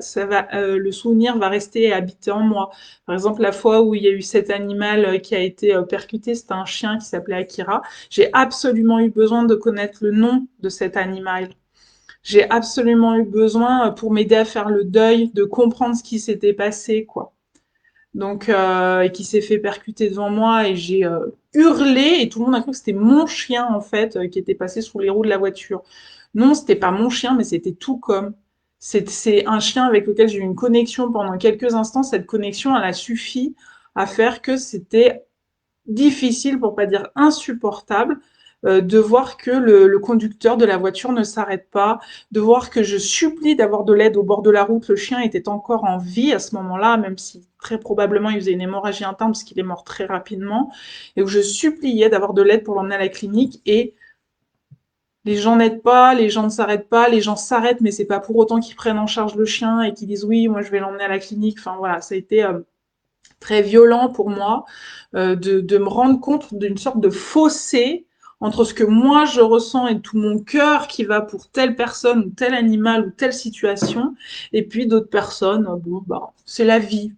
le souvenir va rester et habiter en moi. Par exemple, la fois où il y a eu cet animal qui a été percuté, c'était un chien qui s'appelait Akira. J'ai absolument eu besoin de connaître le nom de cet animal. J'ai absolument eu besoin pour m'aider à faire le deuil, de comprendre ce qui s'était passé, quoi. Donc, et qui s'est fait percuter devant moi et j'ai hurlé et tout le monde a cru que c'était mon chien en fait qui était passé sous les roues de la voiture. Non, c'était pas mon chien, mais c'était tout comme. C'est un chien avec lequel j'ai eu une connexion pendant quelques instants. Cette connexion, elle a suffi à faire que c'était difficile, pour pas dire insupportable, de voir que le conducteur de la voiture ne s'arrête pas, de voir que je supplie d'avoir de l'aide au bord de la route. Le chien était encore en vie à ce moment-là, même si très probablement il faisait une hémorragie interne parce qu'il est mort très rapidement, et où je suppliais d'avoir de l'aide pour l'emmener à la clinique. Et les gens n'aident pas, les gens ne s'arrêtent pas, les gens s'arrêtent, mais c'est pas pour autant qu'ils prennent en charge le chien et qu'ils disent oui, moi je vais l'emmener à la clinique. Enfin voilà, ça a été très violent pour moi de me rendre compte d'une sorte de fossé entre ce que moi je ressens et tout mon cœur qui va pour telle personne ou tel animal ou telle situation, et puis d'autres personnes, bon bah c'est la vie.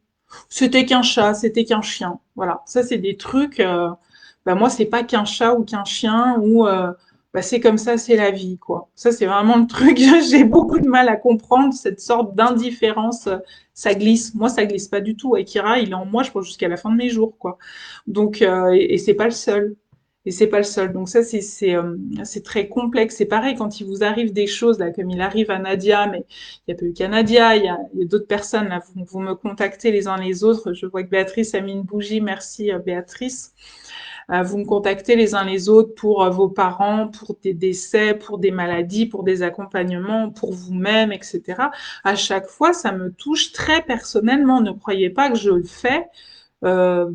C'était qu'un chat, c'était qu'un chien. Voilà, ça c'est des trucs. Bah moi c'est pas qu'un chat ou qu'un chien ou bah c'est comme ça, c'est la vie quoi. Ça c'est vraiment le truc. J'ai beaucoup de mal à comprendre cette sorte d'indifférence. Ça glisse. Moi ça glisse pas du tout. Akira il est en moi je pense jusqu'à la fin de mes jours quoi. Donc et c'est pas le seul. Et c'est pas le seul. Donc ça c'est très complexe. C'est pareil quand il vous arrive des choses là comme il arrive à Nadia, mais il y a pas eu qu'à Nadia, il y a d'autres personnes là. Vous me contactez les uns les autres. Je vois que Béatrice a mis une bougie. Merci Béatrice. Vous me contactez les uns les autres pour vos parents, pour des décès, pour des maladies, pour des accompagnements, pour vous-même, etc. À chaque fois, ça me touche très personnellement. Ne croyez pas que je le fais euh,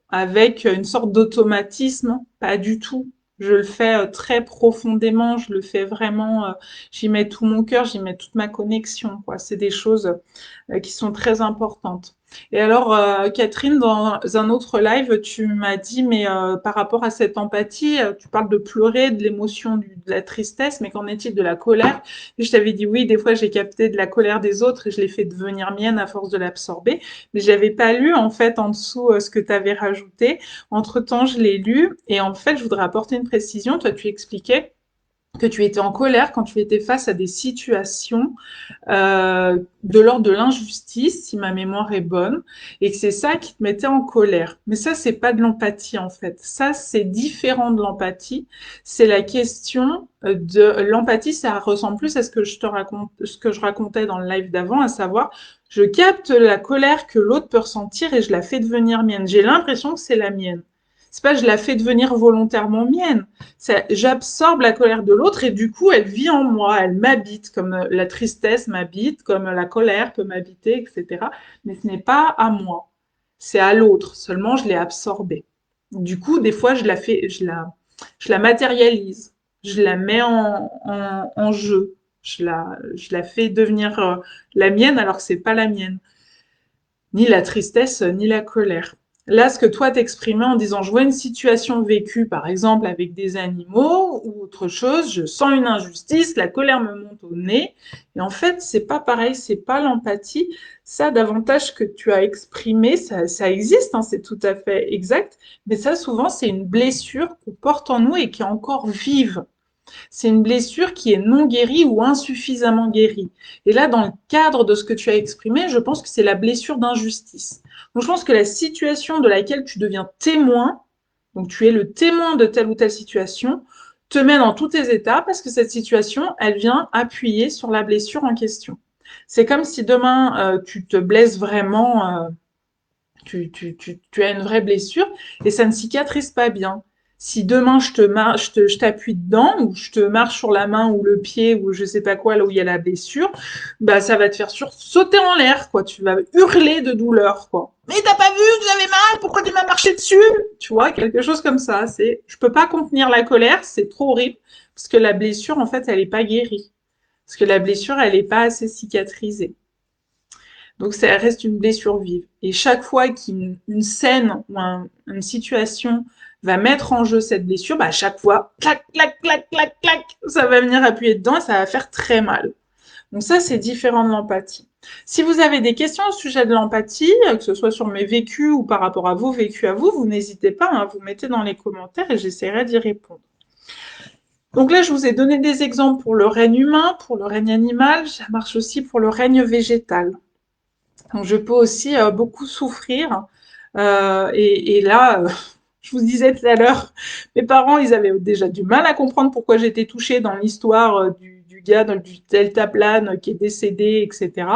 avec une sorte d'automatisme, pas du tout. Je le fais très profondément, je le fais vraiment, j'y mets tout mon cœur, j'y mets toute ma connexion, quoi. C'est des choses qui sont très importantes. Et alors, Catherine, dans un autre live, tu m'as dit, mais par rapport à cette empathie, tu parles de pleurer, de l'émotion, de la tristesse, mais qu'en est-il de la colère? Et je t'avais dit, oui, des fois j'ai capté de la colère des autres et je l'ai fait devenir mienne à force de l'absorber, mais j'avais pas lu en fait en dessous ce que tu avais rajouté. Entre-temps, je l'ai lu et en fait, je voudrais apporter une précision. Toi, tu expliquais que tu étais en colère quand tu étais face à des situations de l'ordre de l'injustice, si ma mémoire est bonne, et que c'est ça qui te mettait en colère. Mais ça, c'est pas de l'empathie en fait. Ça, c'est différent de l'empathie. C'est la question de l'empathie. Ça ressemble plus à ce que je te raconte, ce que je racontais dans le live d'avant, à savoir, je capte la colère que l'autre peut ressentir et je la fais devenir mienne. J'ai l'impression que c'est la mienne. C'est pas je la fais devenir volontairement mienne. J'absorbe la colère de l'autre et du coup, elle vit en moi, elle m'habite, comme la tristesse m'habite, comme la colère peut m'habiter, etc. Mais ce n'est pas à moi, c'est à l'autre. Seulement, je l'ai absorbée. Du coup, des fois, je la matérialise, je la mets en jeu, je la fais devenir la mienne alors que c'est pas la mienne, ni la tristesse, ni la colère. Là, ce que toi t'exprimais en disant je vois une situation vécue, par exemple avec des animaux ou autre chose, je sens une injustice, la colère me monte au nez. Et en fait, c'est pas pareil, c'est pas l'empathie. Ça, davantage que tu as exprimé, ça existe, hein, c'est tout à fait exact. Mais ça, souvent, c'est une blessure qu'on porte en nous et qui est encore vive. C'est une blessure qui est non guérie ou insuffisamment guérie. Et là, dans le cadre de ce que tu as exprimé, je pense que c'est la blessure d'injustice. Donc, je pense que la situation de laquelle tu deviens témoin, donc tu es le témoin de telle ou telle situation, te met dans tous tes états parce que cette situation, elle vient appuyer sur la blessure en question. C'est comme si demain, tu te blesses vraiment, tu as une vraie blessure et ça ne cicatrise pas bien. Si demain je t'appuie dedans ou je te marche sur la main ou le pied ou je sais pas quoi là où il y a la blessure, bah ça va te faire sauter en l'air quoi. Tu vas hurler de douleur quoi. Mais t'as pas vu que j'avais mal? Pourquoi tu m'as marché dessus? Tu vois quelque chose comme ça. C'est je peux pas contenir la colère, c'est trop horrible parce que la blessure en fait elle est pas guérie parce que la blessure elle est pas assez cicatrisée. Donc ça reste une blessure vive. Et chaque fois qu'une scène ou une situation va mettre en jeu cette blessure, à chaque fois, clac, clac, clac, clac, clac, ça va venir appuyer dedans et ça va faire très mal. Donc ça, c'est différent de l'empathie. Si vous avez des questions au sujet de l'empathie, que ce soit sur mes vécus ou par rapport à vos vécus à vous, vous n'hésitez pas, hein, vous mettez dans les commentaires et j'essaierai d'y répondre. Donc là, je vous ai donné des exemples pour le règne humain, pour le règne animal, ça marche aussi pour le règne végétal. Donc je peux aussi beaucoup souffrir. Et là, je vous disais tout à l'heure, mes parents, ils avaient déjà du mal à comprendre pourquoi j'étais touchée dans l'histoire du gars du deltaplane qui est décédé, etc.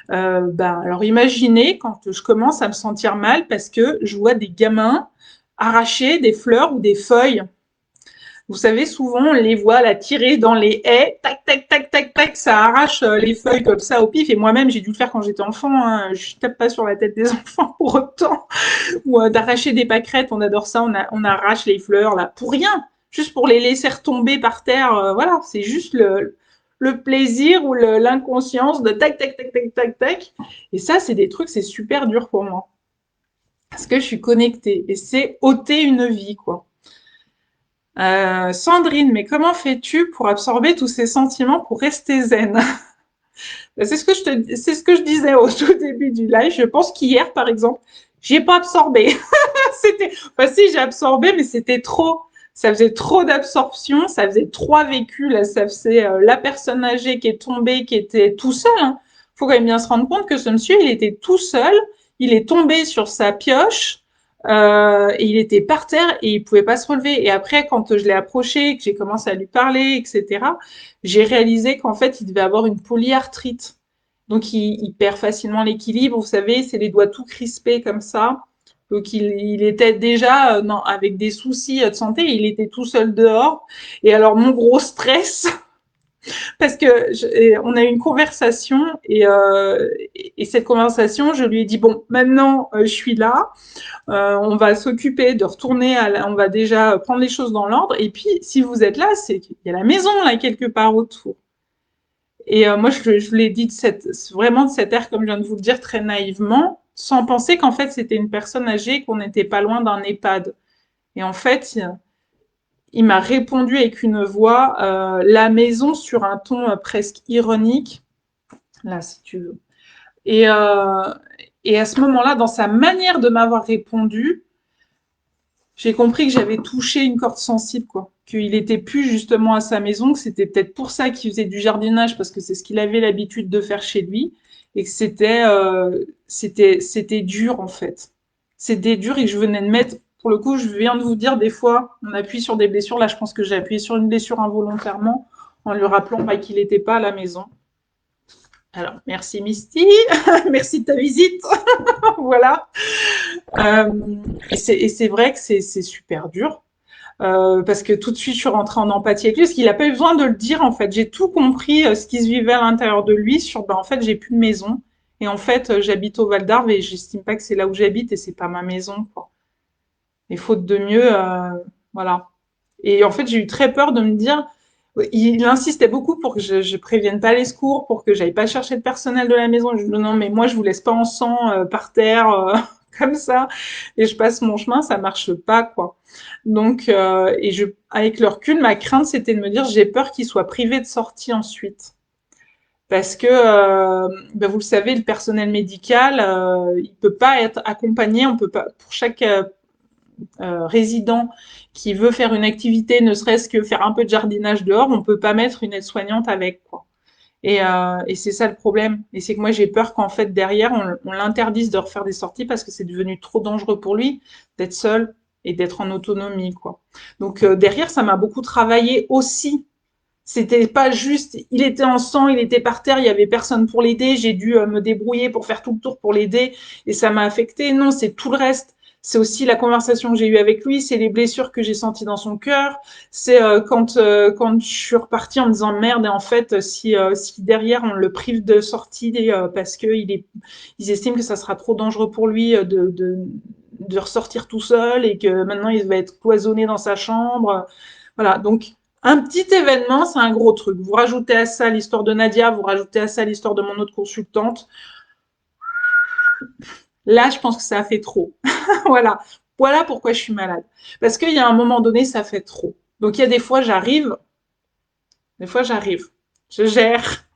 Alors imaginez quand je commence à me sentir mal parce que je vois des gamins arracher des fleurs ou des feuilles. Vous savez, souvent, on les voit la tirer dans les haies, tac, tac, tac, tac, tac, ça arrache les feuilles comme ça au pif. Et moi-même, j'ai dû le faire quand j'étais enfant. Hein. Je tape pas sur la tête des enfants pour autant. Ou d'arracher des pâquerettes, on adore ça. On arrache les fleurs là pour rien, juste pour les laisser retomber par terre. Voilà, c'est juste le plaisir ou l'inconscience de tac, tac, tac, tac, tac, tac. Et ça, c'est des trucs, c'est super dur pour moi. Parce que je suis connectée. Et c'est ôter une vie, quoi. Sandrine, mais comment fais-tu pour absorber tous ces sentiments pour rester zen? C'est ce que je disais au tout début du live. Je pense qu'hier, par exemple, j'y ai pas absorbé. Si, j'ai absorbé, mais c'était trop. Ça faisait trop d'absorption, ça faisait 3 vécus. Là, ça faisait la personne âgée qui est tombée, qui était tout seul. Hein. Faut quand même bien se rendre compte que ce monsieur, il était tout seul. Il est tombé sur sa pioche. Et il était par terre et il pouvait pas se relever. Et après, quand je l'ai approché, que j'ai commencé à lui parler, etc., j'ai réalisé qu'en fait, il devait avoir une polyarthrite. Donc, il perd facilement l'équilibre. Vous savez, c'est les doigts tout crispés comme ça. Donc, il était déjà non, avec des soucis de santé. Il était tout seul dehors. Et alors, mon gros stress, parce que on a eu une conversation et cette conversation, je lui ai dit, bon, maintenant, je suis là. On va s'occuper de retourner on va déjà prendre les choses dans l'ordre. Et puis, si vous êtes là, c'est qu'il y a la maison là quelque part autour. Et moi, je l'ai dit vraiment de cette ère, comme je viens de vous le dire, très naïvement, sans penser qu'en fait, c'était une personne âgée, qu'on n'était pas loin d'un EHPAD. Et en fait, il m'a répondu avec une voix, la maison sur un ton presque ironique. Là, si tu veux. Et à ce moment-là, dans sa manière de m'avoir répondu, j'ai compris que j'avais touché une corde sensible, quoi. Qu'il était plus justement à sa maison, que c'était peut-être pour ça qu'il faisait du jardinage, parce que c'est ce qu'il avait l'habitude de faire chez lui, et que c'était dur en fait. C'était dur et que je venais de mettre. Pour le coup, je viens de vous dire des fois, on appuie sur des blessures. Là, je pense que j'ai appuyé sur une blessure involontairement en lui rappelant qu'il n'était pas à la maison. Alors, merci Misty, merci de ta visite. Voilà. Et c'est vrai que c'est super dur. Parce que tout de suite, je suis rentrée en empathie avec lui, parce qu'il n'a pas eu besoin de le dire, en fait. J'ai tout compris, ce qui se vivait à l'intérieur de lui sur, en fait, j'ai plus de maison. Et en fait, j'habite au Val d'Arve et j'estime pas que c'est là où j'habite et c'est pas ma maison, quoi. Et faute de mieux, voilà. Et en fait, j'ai eu très peur de me dire, il insistait beaucoup pour que je prévienne pas les secours, pour que j'aille pas chercher le personnel de la maison. Je dis non, mais moi, je vous laisse pas en sang par terre comme ça et je passe mon chemin, ça marche pas, quoi. Donc, avec le recul, ma crainte, c'était de me dire, j'ai peur qu'il soit privé de sortie ensuite. Parce que, vous le savez, le personnel médical, il peut pas être accompagné, on peut pas, pour chaque résident qui veut faire une activité, ne serait-ce que faire un peu de jardinage dehors, on peut pas mettre une aide-soignante avec, quoi. Et c'est ça le problème. Et c'est que moi, j'ai peur qu'en fait, derrière, on l'interdise de refaire des sorties parce que c'est devenu trop dangereux pour lui d'être seul et d'être en autonomie, quoi. Donc, derrière, ça m'a beaucoup travaillé aussi. C'était pas juste, il était en sang, il était par terre, il y avait personne pour l'aider, j'ai dû me débrouiller pour faire tout le tour pour l'aider et ça m'a affecté. Non, c'est tout le reste. C'est aussi la conversation que j'ai eue avec lui, c'est les blessures que j'ai senties dans son cœur, c'est quand je suis repartie en me disant merde, et en fait, si derrière on le prive de sortie parce que ils estiment que ça sera trop dangereux pour lui de ressortir tout seul et que maintenant il va être cloisonné dans sa chambre. Voilà, donc un petit événement, c'est un gros truc. Vous rajoutez à ça l'histoire de Nadia, vous rajoutez à ça l'histoire de mon autre consultante. Là, je pense que ça a fait trop. Voilà. Voilà pourquoi je suis malade. Parce qu'il y a un moment donné, ça fait trop. Donc il y a des fois j'arrive, je gère,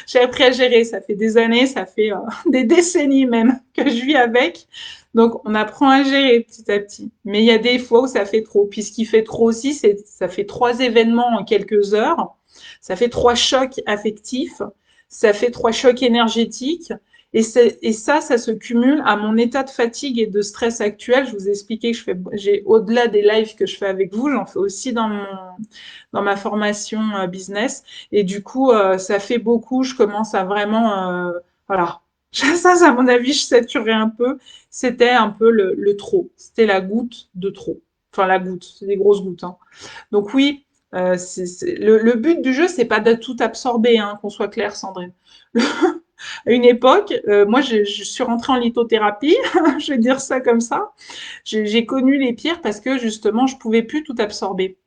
j'ai appris à gérer. Ça fait des années, ça fait des décennies même que je vis avec. Donc on apprend à gérer petit à petit. Mais il y a des fois où ça fait trop. Puis ce qui fait trop aussi, c'est ça fait 3 événements en quelques heures. Ça fait 3 chocs affectifs. Ça fait 3 chocs énergétiques. Et ça se cumule à mon état de fatigue et de stress actuel. Je vous ai expliqué que j'ai au-delà des lives que je fais avec vous, j'en fais aussi dans ma formation business. Et du coup, ça fait beaucoup. Je commence à vraiment, voilà. Ça, à mon avis, je saturais un peu. C'était un peu le trop. C'était la goutte de trop. Enfin, la goutte. C'est des grosses gouttes, hein. Donc oui, le but du jeu, c'est pas de tout absorber, hein, qu'on soit clair, Sandrine. À une époque, moi, je suis rentrée en lithothérapie, je vais dire ça comme ça. J'ai connu les pierres parce que justement, je pouvais plus tout absorber.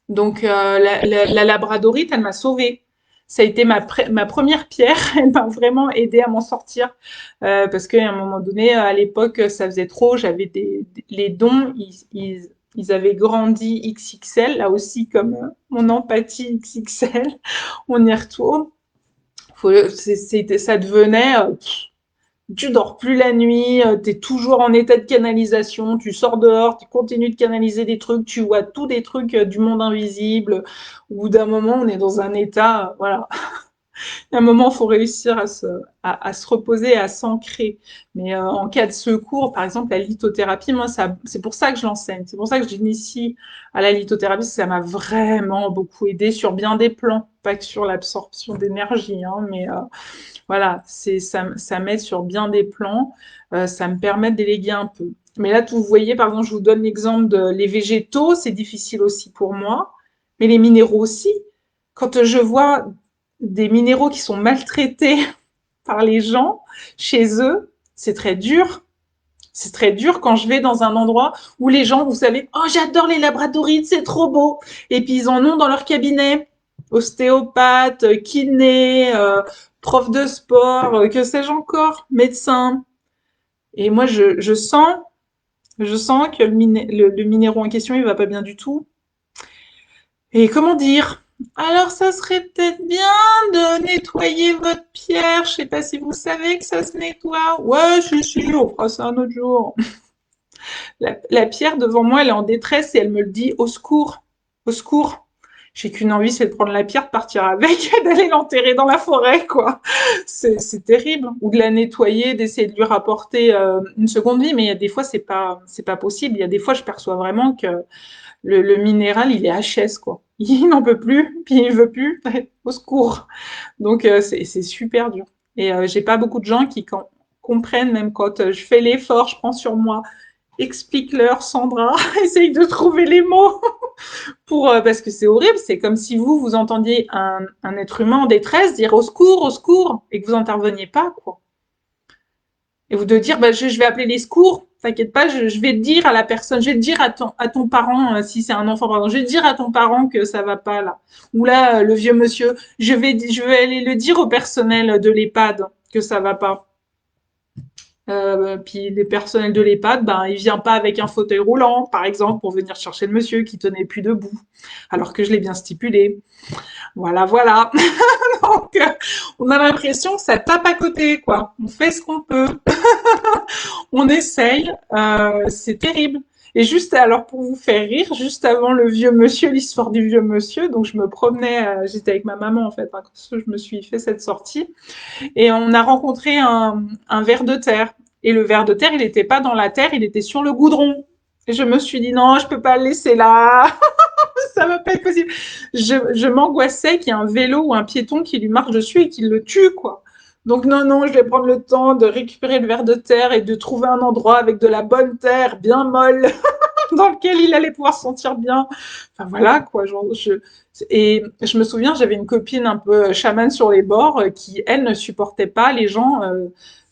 Donc, la labradorite, elle m'a sauvée. Ça a été ma première pierre. Elle m'a vraiment aidée à m'en sortir. Parce qu'à un moment donné, à l'époque, ça faisait trop. J'avais les dons, ils avaient grandi XXL, là aussi, comme mon empathie XXL. On y retourne. Ça devenait, tu dors plus la nuit, tu es toujours en état de canalisation, tu sors dehors, tu continues de canaliser des trucs, tu vois tous des trucs du monde invisible. Au bout d'un moment, on est dans un état, voilà. À un moment, il faut réussir à se reposer et à s'ancrer. Mais en cas de secours, par exemple, la lithothérapie, moi, c'est pour ça que je l'enseigne. C'est pour ça que j'initie à la lithothérapie, parce que ça m'a vraiment beaucoup aidé sur bien des plans, pas que sur l'absorption d'énergie, hein, mais voilà, ça m'aide sur bien des plans, ça me permet de déléguer un peu. Mais là, vous voyez, par exemple, je vous donne l'exemple de les végétaux, c'est difficile aussi pour moi, mais les minéraux aussi. Quand je vois des minéraux qui sont maltraités par les gens chez eux, c'est très dur. C'est très dur quand je vais dans un endroit où les gens, vous savez, oh j'adore les labradorites, c'est trop beau. Et puis ils en ont dans leur cabinet. Ostéopathe, kiné, prof de sport, que sais-je encore, médecin. Et moi je sens que le minéraux en question, il va pas bien du tout. Et comment dire? Alors, ça serait peut-être bien de nettoyer votre pierre. Je sais pas si vous savez que ça se nettoie. Ouais, si, on fera ça un autre jour. La pierre devant moi, elle est en détresse et elle me le dit au secours, au secours. J'ai qu'une envie, c'est de prendre la pierre, de partir avec et d'aller l'enterrer dans la forêt, quoi. C'est terrible. Ou de la nettoyer, d'essayer de lui rapporter une seconde vie. Mais il y a des fois, c'est pas possible. Il y a des fois, je perçois vraiment que le minéral, il est HS, quoi. Il n'en peut plus, puis il veut plus. Au secours. Donc, c'est super dur. Et j'ai pas beaucoup de gens qui comprennent, même quand je fais l'effort, je prends sur moi. Explique-leur, Sandra. Essaye de trouver les mots parce que c'est horrible. C'est comme si vous entendiez un être humain en détresse dire au secours, et que vous interveniez pas, quoi. Et vous de dire, bah, je vais appeler les secours. T'inquiète pas, je vais te dire à la personne, je vais te dire à ton parent, si c'est un enfant, pardon, je vais te dire à ton parent que ça va pas là. Ou là, le vieux monsieur, je vais aller le dire au personnel de l'EHPAD que ça va pas. Puis les personnels de l'EHPAD, ben, il vient pas avec un fauteuil roulant, par exemple, pour venir chercher le monsieur qui tenait plus debout, alors que je l'ai bien stipulé. Voilà, voilà. Donc, on a l'impression que ça tape à côté, quoi. On fait ce qu'on peut, on essaye, c'est terrible. Et juste, alors pour vous faire rire, juste avant le vieux monsieur, l'histoire du vieux monsieur, donc je me promenais, j'étais avec ma maman en fait, hein, quand je me suis fait cette sortie, et on a rencontré un ver de terre. Et le ver de terre, il n'était pas dans la terre, il était sur le goudron. Et je me suis dit non, je peux pas le laisser là, ça va pas être possible. Je m'angoissais qu'il y ait un vélo ou un piéton qui lui marche dessus et qu'il le tue, quoi. Donc non, non, je vais prendre le temps de récupérer le ver de terre et de trouver un endroit avec de la bonne terre bien molle dans lequel il allait pouvoir se sentir bien. Enfin voilà quoi. Et je me souviens, j'avais une copine un peu chamane sur les bords qui, elle, ne supportait pas les gens.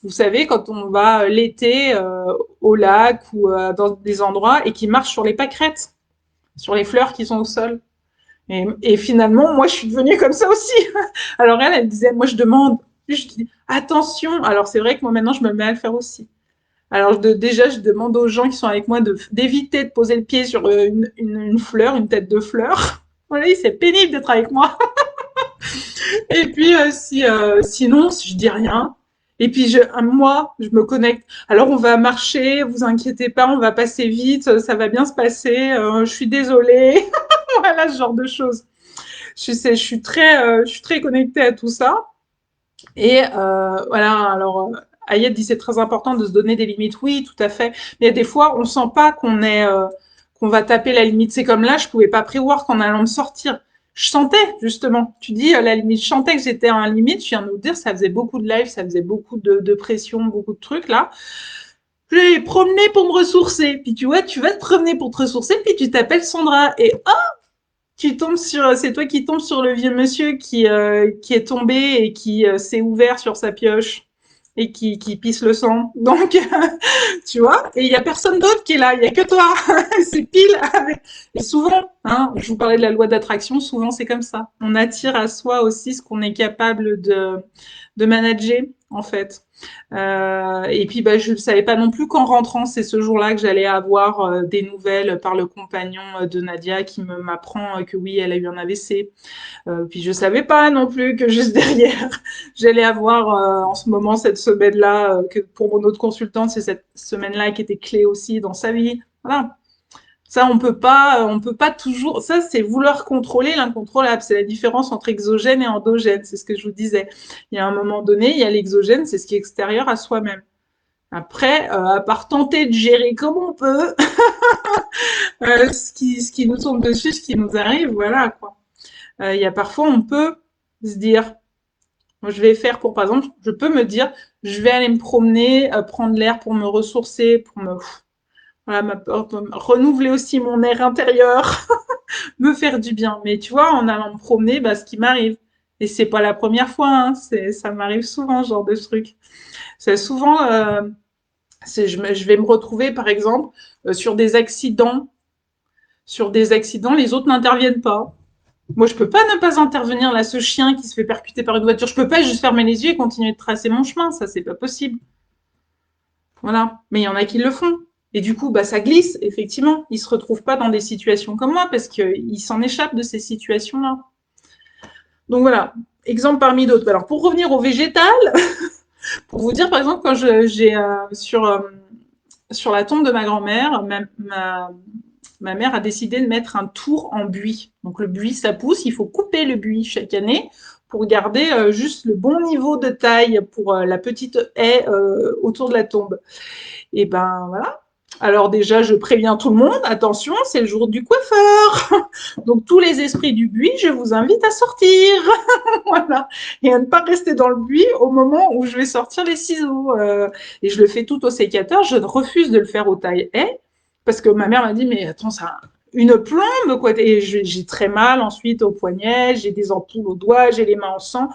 Vous savez, quand on va l'été au lac ou dans des endroits et qui marchent sur les pâquerettes, sur les fleurs qui sont au sol. Et finalement, moi, je suis devenue comme ça aussi. Alors elle disait, moi, je dis, attention. Alors c'est vrai que moi, maintenant, je me mets à le faire aussi. Alors déjà, je demande aux gens qui sont avec moi d'éviter de poser le pied sur une fleur, une tête de fleur. Voilà, c'est pénible d'être avec moi. Et puis sinon, si je dis rien. Et puis moi, je me connecte. Alors on va marcher, vous inquiétez pas, on va passer vite, ça va bien se passer. Je suis désolée. Voilà ce genre de choses. Je suis très connectée à tout ça. Et voilà, alors Ayed dit c'est très important de se donner des limites. Oui, tout à fait. Mais des fois, on sent pas qu'on va taper la limite. C'est comme là, je pouvais pas prévoir qu'en allant me sortir, je sentais justement. Tu dis la limite, je sentais que j'étais à un limite. Je viens de nous dire, ça faisait beaucoup de live, ça faisait beaucoup de pression, beaucoup de trucs là. Je vais promener pour me ressourcer. Puis tu vois, tu vas te promener pour te ressourcer, puis tu t'appelles Sandra et c'est toi qui tombes sur le vieux monsieur qui est tombé et qui s'est ouvert sur sa pioche et qui pisse le sang. Donc, tu vois, et il y a personne d'autre qui est là, il y a que toi. C'est pile avec... Et souvent, hein, je vous parlais de la loi d'attraction, souvent c'est comme ça. On attire à soi aussi ce qu'on est capable de manager, en fait. Et puis, bah, je ne savais pas non plus qu'en rentrant, c'est ce jour-là que j'allais avoir des nouvelles par le compagnon de Nadia qui m'apprend que oui, elle a eu un AVC. Puis je savais pas non plus que juste derrière, j'allais avoir en ce moment cette semaine-là, que pour mon autre consultante, c'est cette semaine-là qui était clé aussi dans sa vie. Voilà. Ça, on peut pas toujours. Ça, c'est vouloir contrôler l'incontrôlable. C'est la différence entre exogène et endogène. C'est ce que je vous disais. Il y a un moment donné, il y a l'exogène, c'est ce qui est extérieur à soi-même. Après, à part tenter de gérer comme on peut, ce qui nous tombe dessus, ce qui nous arrive, voilà quoi. Il y a parfois, on peut se dire, moi, je vais faire pour, par exemple, je peux me dire, je vais aller me promener, prendre l'air pour me ressourcer, pour me, voilà, renouveler aussi mon air intérieur, me faire du bien. Mais tu vois, en allant me promener, bah, ce qui m'arrive. Et c'est pas la première fois, hein, ça m'arrive souvent, ce genre de truc. C'est souvent, je vais me retrouver, par exemple, sur des accidents. Sur des accidents, les autres n'interviennent pas. Moi, je peux pas ne pas intervenir là, ce chien qui se fait percuter par une voiture. Je peux pas juste fermer les yeux et continuer de tracer mon chemin. Ça, c'est pas possible. Voilà. Mais il y en a qui le font. Et du coup, bah, ça glisse, effectivement. Ils se retrouvent pas dans des situations comme moi parce qu'ils s'en échappent de ces situations-là. Donc voilà. Exemple parmi d'autres. Alors, pour revenir au végétal, pour vous dire, par exemple, quand j'ai sur la tombe de ma grand-mère, ma mère a décidé de mettre un tour en buis. Donc le buis, ça pousse, il faut couper le buis chaque année pour garder juste le bon niveau de taille pour la petite haie autour de la tombe. Et ben voilà. Alors déjà, je préviens tout le monde, attention, c'est le jour du coiffeur. Donc tous les esprits du buis, je vous invite à sortir. Voilà. Et à ne pas rester dans le buis au moment où je vais sortir les ciseaux. Et je le fais tout au sécateur, je refuse de le faire au taille haie parce que ma mère m'a dit, mais attends, ça une plombe, quoi. Et j'ai très mal ensuite au poignet, j'ai des ampoules aux doigts, j'ai les mains en sang.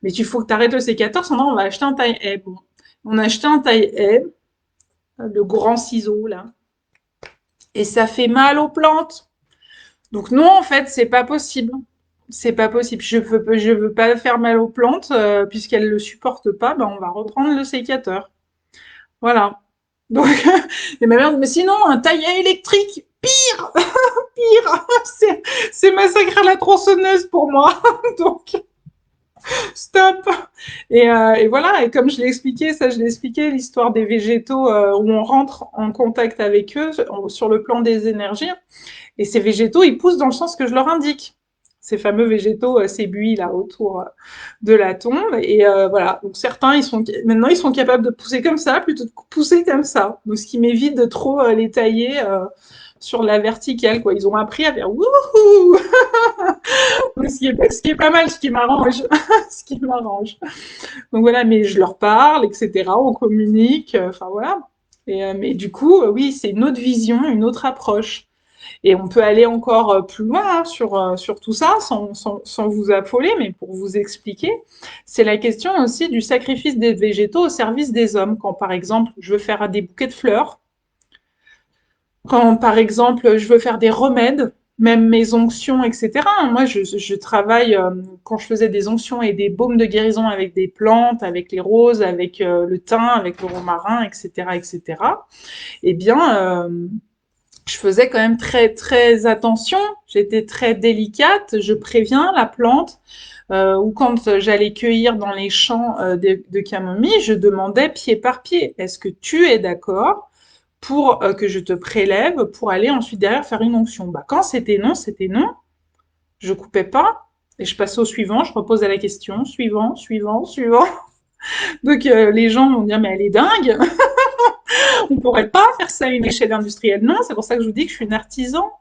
Mais il faut que tu arrêtes le sécateur, sinon on va acheter un taille haie. Bon. On a acheté un taille haie, le grand ciseau, là. Et ça fait mal aux plantes. Donc non, en fait, c'est pas possible. C'est pas possible. Je veux pas faire mal aux plantes, puisqu'elles le supportent pas, ben on va reprendre le sécateur. Voilà. Donc, et ma mère dit, mais sinon, un taille-haie électrique, pire, pire, c'est massacrer la tronçonneuse pour moi. Donc, stop. Et voilà, et comme je l'ai expliqué, ça je l'ai expliqué, l'histoire des végétaux où on rentre en contact avec eux sur le plan des énergies. Et ces végétaux, ils poussent dans le sens que je leur indique. Ces fameux végétaux, ces buis là autour de la tombe. Et voilà, donc certains, maintenant, ils sont capables de pousser comme ça plutôt que de pousser comme ça. Donc ce qui m'évite de trop les tailler sur la verticale, quoi. Ils ont appris à faire wouhou, ce qui est pas mal, ce qui m'arrange, ce qui m'arrange. Donc voilà, mais je leur parle, etc. On communique, enfin voilà. Mais du coup, oui, c'est une autre vision, une autre approche. Et on peut aller encore plus loin hein, sur tout ça, sans vous affoler, mais pour vous expliquer. C'est la question aussi du sacrifice des végétaux au service des hommes. Quand, par exemple, je veux faire des bouquets de fleurs, quand, par exemple, je veux faire des remèdes, même mes onctions, etc. Moi, je travaille, quand je faisais des onctions et des baumes de guérison avec des plantes, avec les roses, avec le thym, avec le romarin, etc., etc., eh bien, je faisais quand même très, très attention. J'étais très délicate. Je préviens la plante. Ou quand j'allais cueillir dans les champs de camomille, je demandais pied par pied, est-ce que tu es d'accord pour que je te prélève pour aller ensuite derrière faire une onction. Bah, quand c'était non, c'était non. Je coupais pas et je passais au suivant, je reposais la question, suivant, suivant, suivant. Donc les gens vont dire mais elle est dingue, on pourrait pas faire ça à une échelle industrielle. Non, c'est pour ça que je vous dis que je suis une artisan.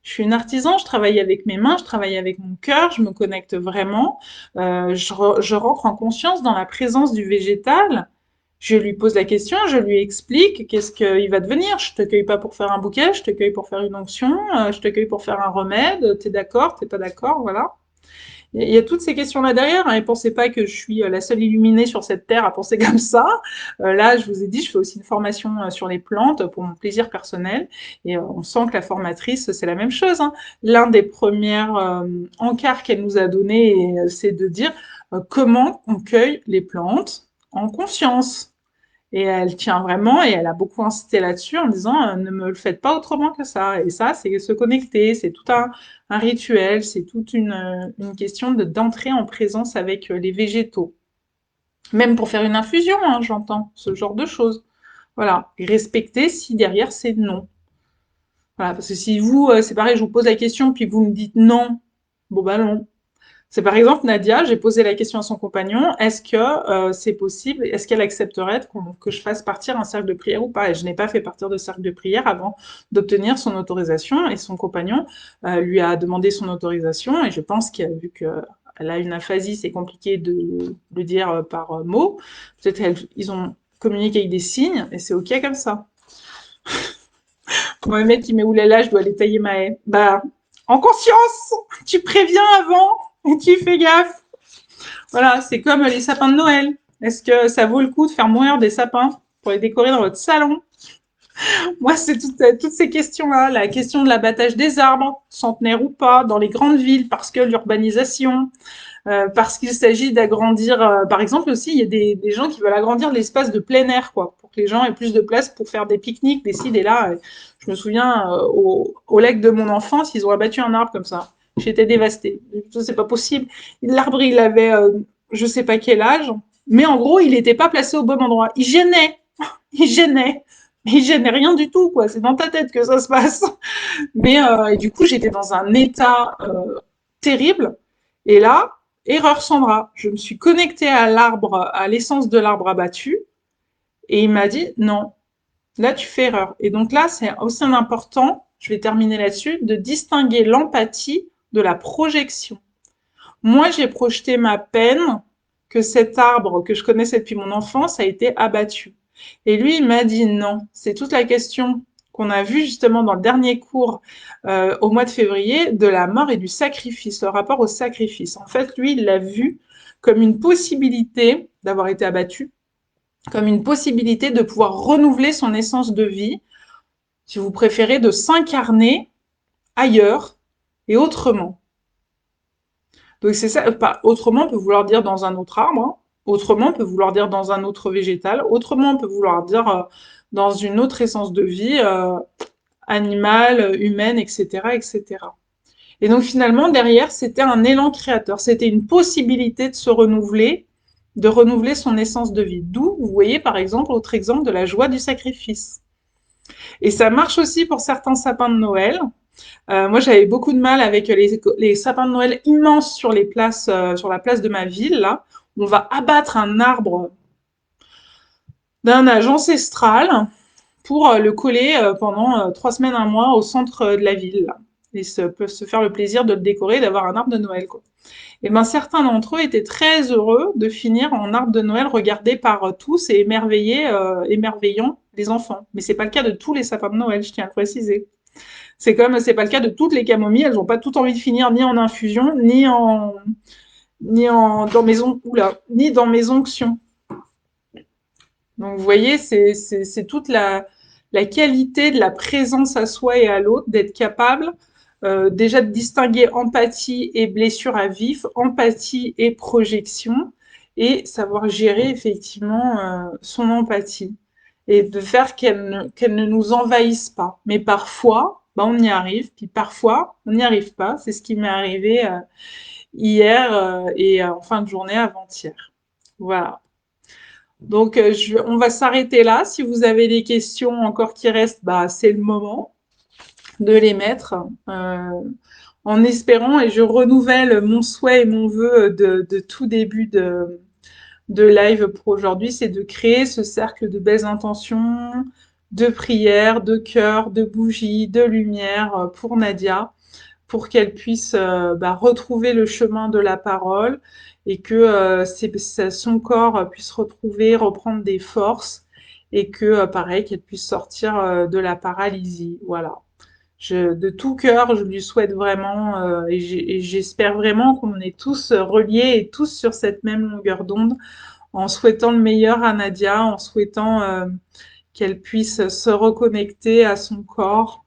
Je suis une artisan, je travaille avec mes mains, je travaille avec mon cœur, je me connecte vraiment. Je rentre en conscience dans la présence du végétal. Je lui pose la question, je lui explique qu'est-ce qu'il va devenir. Je te cueille pas pour faire un bouquet, je te cueille pour faire une onction, je te cueille pour faire un remède. T'es d'accord, t'es pas d'accord, voilà. Il y a toutes ces questions-là derrière, hein, et pensez pas que je suis la seule illuminée sur cette terre à penser comme ça. Là, je vous ai dit, je fais aussi une formation sur les plantes pour mon plaisir personnel, et on sent que la formatrice, c'est la même chose, hein. L'un des premiers encarts qu'elle nous a donné, c'est de dire comment on cueille les plantes en conscience. Et elle tient vraiment, et elle a beaucoup insisté là-dessus en disant ne me le faites pas autrement que ça. Et ça, c'est se connecter, c'est tout un rituel, c'est toute une question d'entrer en présence avec les végétaux. Même pour faire une infusion, hein, j'entends, ce genre de choses. Voilà. Et respecter si derrière c'est non. Voilà. Parce que si vous, c'est pareil, je vous pose la question, puis vous me dites non, bon bah non. C'est par exemple Nadia, j'ai posé la question à son compagnon, est-ce que c'est possible, est-ce qu'elle accepterait que je fasse partir un cercle de prière ou pas? Et je n'ai pas fait partir de cercle de prière avant d'obtenir son autorisation, et son compagnon lui a demandé son autorisation, et je pense qu'il a vu qu'elle a une aphasie, c'est compliqué de le dire par mots, peut-être ils ont communiqué avec des signes, et c'est ok comme ça. Moi, le mec, il met oulala, je dois aller tailler ma haie. Bah, en conscience, tu préviens avant et tu fais gaffe. Voilà, c'est comme les sapins de Noël. Est-ce que ça vaut le coup de faire mourir des sapins pour les décorer dans votre salon? Moi, c'est toutes ces questions-là. La question de l'abattage des arbres, centenaires ou pas, dans les grandes villes, parce que l'urbanisation, parce qu'il s'agit d'agrandir. Par exemple aussi, il y a des gens qui veulent agrandir l'espace de plein air, quoi, pour que les gens aient plus de place pour faire des pique-niques, des ci, des là. Je me souviens, au lac de mon enfance, ils ont abattu un arbre comme ça. J'étais dévastée. C'est pas possible. L'arbre, il avait, je sais pas quel âge, mais en gros, il n'était pas placé au bon endroit. Il gênait. Il gênait. Mais il gênait rien du tout, quoi. C'est dans ta tête que ça se passe. Mais et du coup, j'étais dans un état terrible. Et là, erreur Sandra, je me suis connectée à l'arbre, à l'essence de l'arbre abattu, et il m'a dit non, là tu fais erreur. Et donc là, c'est aussi important, je vais terminer là-dessus, de distinguer l'empathie de la projection. Moi, j'ai projeté ma peine que cet arbre que je connaissais depuis mon enfance a été abattu. Et lui, il m'a dit non. C'est toute la question qu'on a vue justement dans le dernier cours au mois de février de la mort et du sacrifice, le rapport au sacrifice. En fait, lui, il l'a vu comme une possibilité d'avoir été abattu, comme une possibilité de pouvoir renouveler son essence de vie, si vous préférez, de s'incarner ailleurs et autrement. Donc c'est ça, autrement peut vouloir dire dans un autre arbre, hein. Autrement peut vouloir dire dans un autre végétal, autrement peut vouloir dire dans une autre essence de vie, animale, humaine, etc., etc. Et donc finalement, derrière, c'était un élan créateur, c'était une possibilité de se renouveler, de renouveler son essence de vie. D'où, vous voyez par exemple, autre exemple de la joie du sacrifice. Et ça marche aussi pour certains sapins de Noël. Moi, j'avais beaucoup de mal avec les sapins de Noël immenses sur les places, sur la place de ma ville, là. On va abattre un arbre d'un âge ancestral pour le coller pendant 3 semaines, un mois au centre de la ville, là. Et peuvent se faire le plaisir de le décorer, d'avoir un arbre de Noël, quoi. Et ben certains d'entre eux étaient très heureux de finir en arbre de Noël regardé par tous et émerveillant les enfants. Mais c'est pas le cas de tous les sapins de Noël, je tiens à le préciser. C'est comme c'est pas le cas de toutes les camomilles, elles n'ont pas toutes envie de finir ni en infusion, ni dans mes onctions. Donc vous voyez, c'est toute la qualité de la présence à soi et à l'autre, d'être capable déjà de distinguer empathie et blessure à vif, empathie et projection, et savoir gérer effectivement son empathie et de faire qu'elle ne nous envahisse pas. Mais parfois, bah, on y arrive, puis parfois, on n'y arrive pas. C'est ce qui m'est arrivé hier et en fin de journée avant-hier. Voilà. Donc, on va s'arrêter là. Si vous avez des questions encore qui restent, bah, c'est le moment de les mettre. En espérant, et je renouvelle mon souhait et mon vœu de tout début de live pour aujourd'hui, c'est de créer ce cercle de belles intentions, de prières, de cœurs, de bougies, de lumière pour Nadia, pour qu'elle puisse bah, retrouver le chemin de la parole et que son corps puisse retrouver, reprendre des forces et que, pareil, qu'elle puisse sortir de la paralysie. Voilà. De tout cœur, je lui souhaite vraiment et j'espère vraiment qu'on est tous reliés et tous sur cette même longueur d'onde en souhaitant le meilleur à Nadia, en souhaitant qu'elle puisse se reconnecter à son corps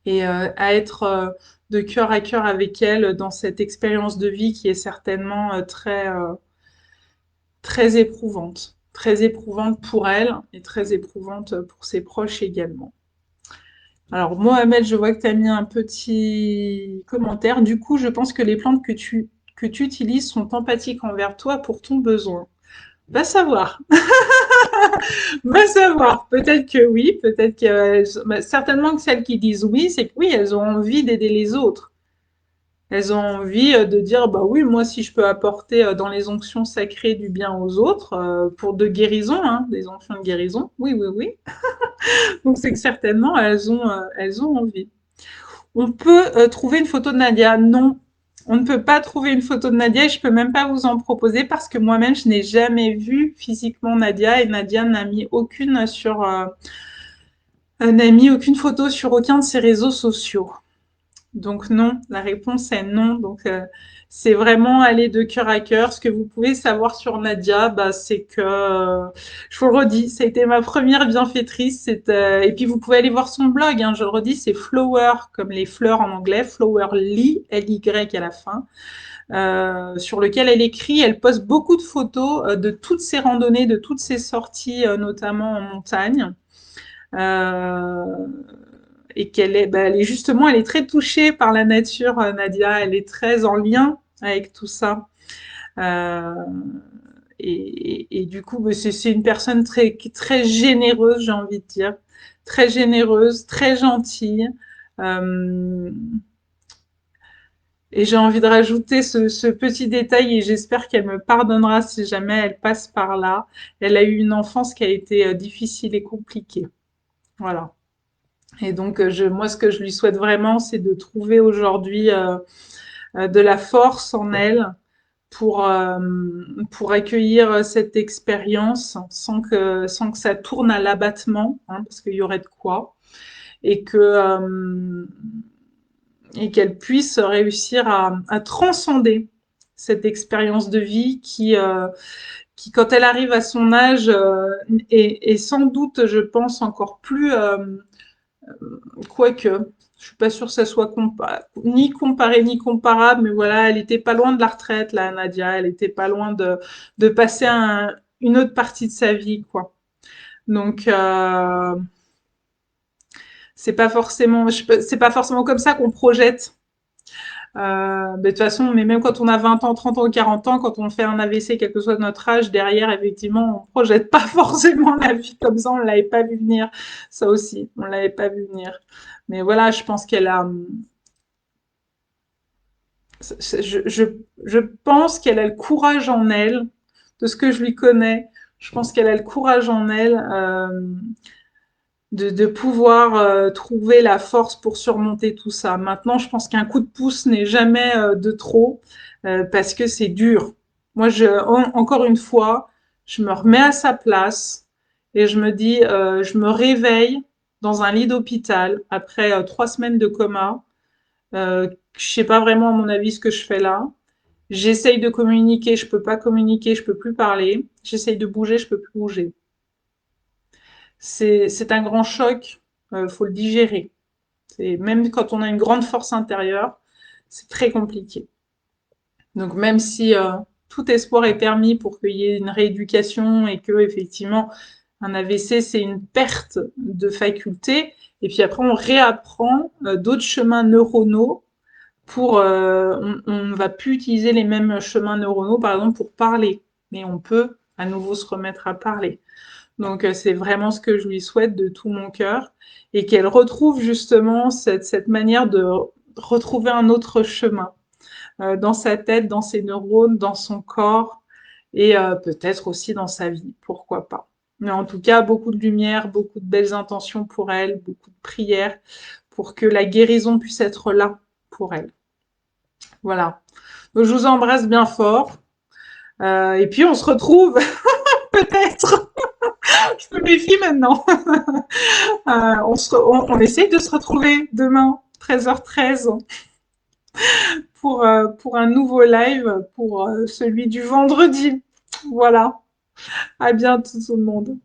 et à être de cœur à cœur avec elle dans cette expérience de vie qui est certainement très éprouvante pour elle et très éprouvante pour ses proches également. Alors Mohamed, je vois que tu as mis un petit commentaire. Du coup, je pense que les plantes que tu utilises sont empathiques envers toi pour ton besoin. Va savoir. Va savoir. Peut-être que oui, peut-être que bah, certainement que celles qui disent oui, c'est que oui, elles ont envie d'aider les autres. Elles ont envie de dire bah oui, moi si je peux apporter dans les onctions sacrées du bien aux autres pour de guérison, hein, des onctions de guérison. Oui, oui, oui. Donc c'est que certainement elles ont envie. On peut trouver une photo de Nadia. Non, on ne peut pas trouver une photo de Nadia et je peux même pas vous en proposer parce que moi-même je n'ai jamais vu physiquement Nadia et Nadia n'a mis aucune n'a mis aucune photo sur aucun de ses réseaux sociaux. Donc non, la réponse est non. Donc c'est vraiment aller de cœur à cœur. Ce que vous pouvez savoir sur Nadia, bah, c'est que, je vous le redis, ça a été ma première bienfaitrice. Et puis vous pouvez aller voir son blog, hein, je le redis, c'est Flower, comme les fleurs en anglais, Flowerly, L-Y à la fin, sur lequel elle écrit, elle poste beaucoup de photos de toutes ses randonnées, de toutes ses sorties, notamment en montagne. Euh, et qu'elle est, bah, elle est justement, elle est très touchée par la nature, Nadia. Elle est très en lien avec tout ça. Euh, et du coup, bah, c'est une personne très généreuse, j'ai envie de dire, très généreuse, très gentille. Euh, et j'ai envie de rajouter ce petit détail et j'espère qu'elle me pardonnera si jamais elle passe par là. Elle a eu une enfance qui a été difficile et compliquée. Voilà. Et donc, moi, ce que je lui souhaite vraiment, c'est de trouver aujourd'hui de la force en elle pour, euh, pour accueillir cette expérience sans que ça tourne à l'abattement, hein, parce qu'il y aurait de quoi, et et qu'elle puisse réussir à transcender cette expérience de vie qui, quand elle arrive à son âge, est sans doute, je pense, encore plus quoique, je suis pas sûre que ça soit ni comparé ni comparable, mais voilà, elle était pas loin de la retraite, là, Nadia. Elle était pas loin de passer une autre partie de sa vie, quoi. Donc, c'est pas forcément comme ça qu'on projette. Mais de toute façon, mais même quand on a 20 ans, 30 ans, 40 ans, quand on fait un AVC, quel que soit notre âge, derrière, effectivement, on projette pas forcément la vie comme ça. On l'avait pas vu venir. Ça aussi, on l'avait pas vu venir. Mais voilà, je pense qu'elle a, je pense qu'elle a le courage en elle, de ce que je lui connais. Je pense qu'elle a le courage en elle de pouvoir trouver la force pour surmonter tout ça. Maintenant, je pense qu'un coup de pouce n'est jamais de trop parce que c'est dur. Moi, encore une fois, je me remets à sa place et je me dis, je me réveille dans un lit d'hôpital après 3 semaines de coma. Je sais pas vraiment, à mon avis, ce que je fais là. J'essaye de communiquer, je peux pas communiquer, je peux plus parler. J'essaye de bouger, je peux plus bouger. C'est un grand choc, faut le digérer. C'est même quand on a une grande force intérieure, c'est très compliqué. Donc même si tout espoir est permis pour qu'il y ait une rééducation et que effectivement un AVC c'est une perte de faculté, et puis après on réapprend d'autres chemins neuronaux pour on ne va plus utiliser les mêmes chemins neuronaux par exemple pour parler, mais on peut à nouveau se remettre à parler. Donc c'est vraiment ce que je lui souhaite de tout mon cœur et qu'elle retrouve justement cette manière de retrouver un autre chemin dans sa tête, dans ses neurones, dans son corps et peut-être aussi dans sa vie, pourquoi pas. Mais en tout cas, beaucoup de lumière, beaucoup de belles intentions pour elle, beaucoup de prières pour que la guérison puisse être là pour elle. Voilà. Donc je vous embrasse bien fort. Et puis on se retrouve peut-être. Je me méfie maintenant. On essaye de se retrouver demain, 13h13, pour un nouveau live, pour celui du vendredi. Voilà. À bientôt tout le monde.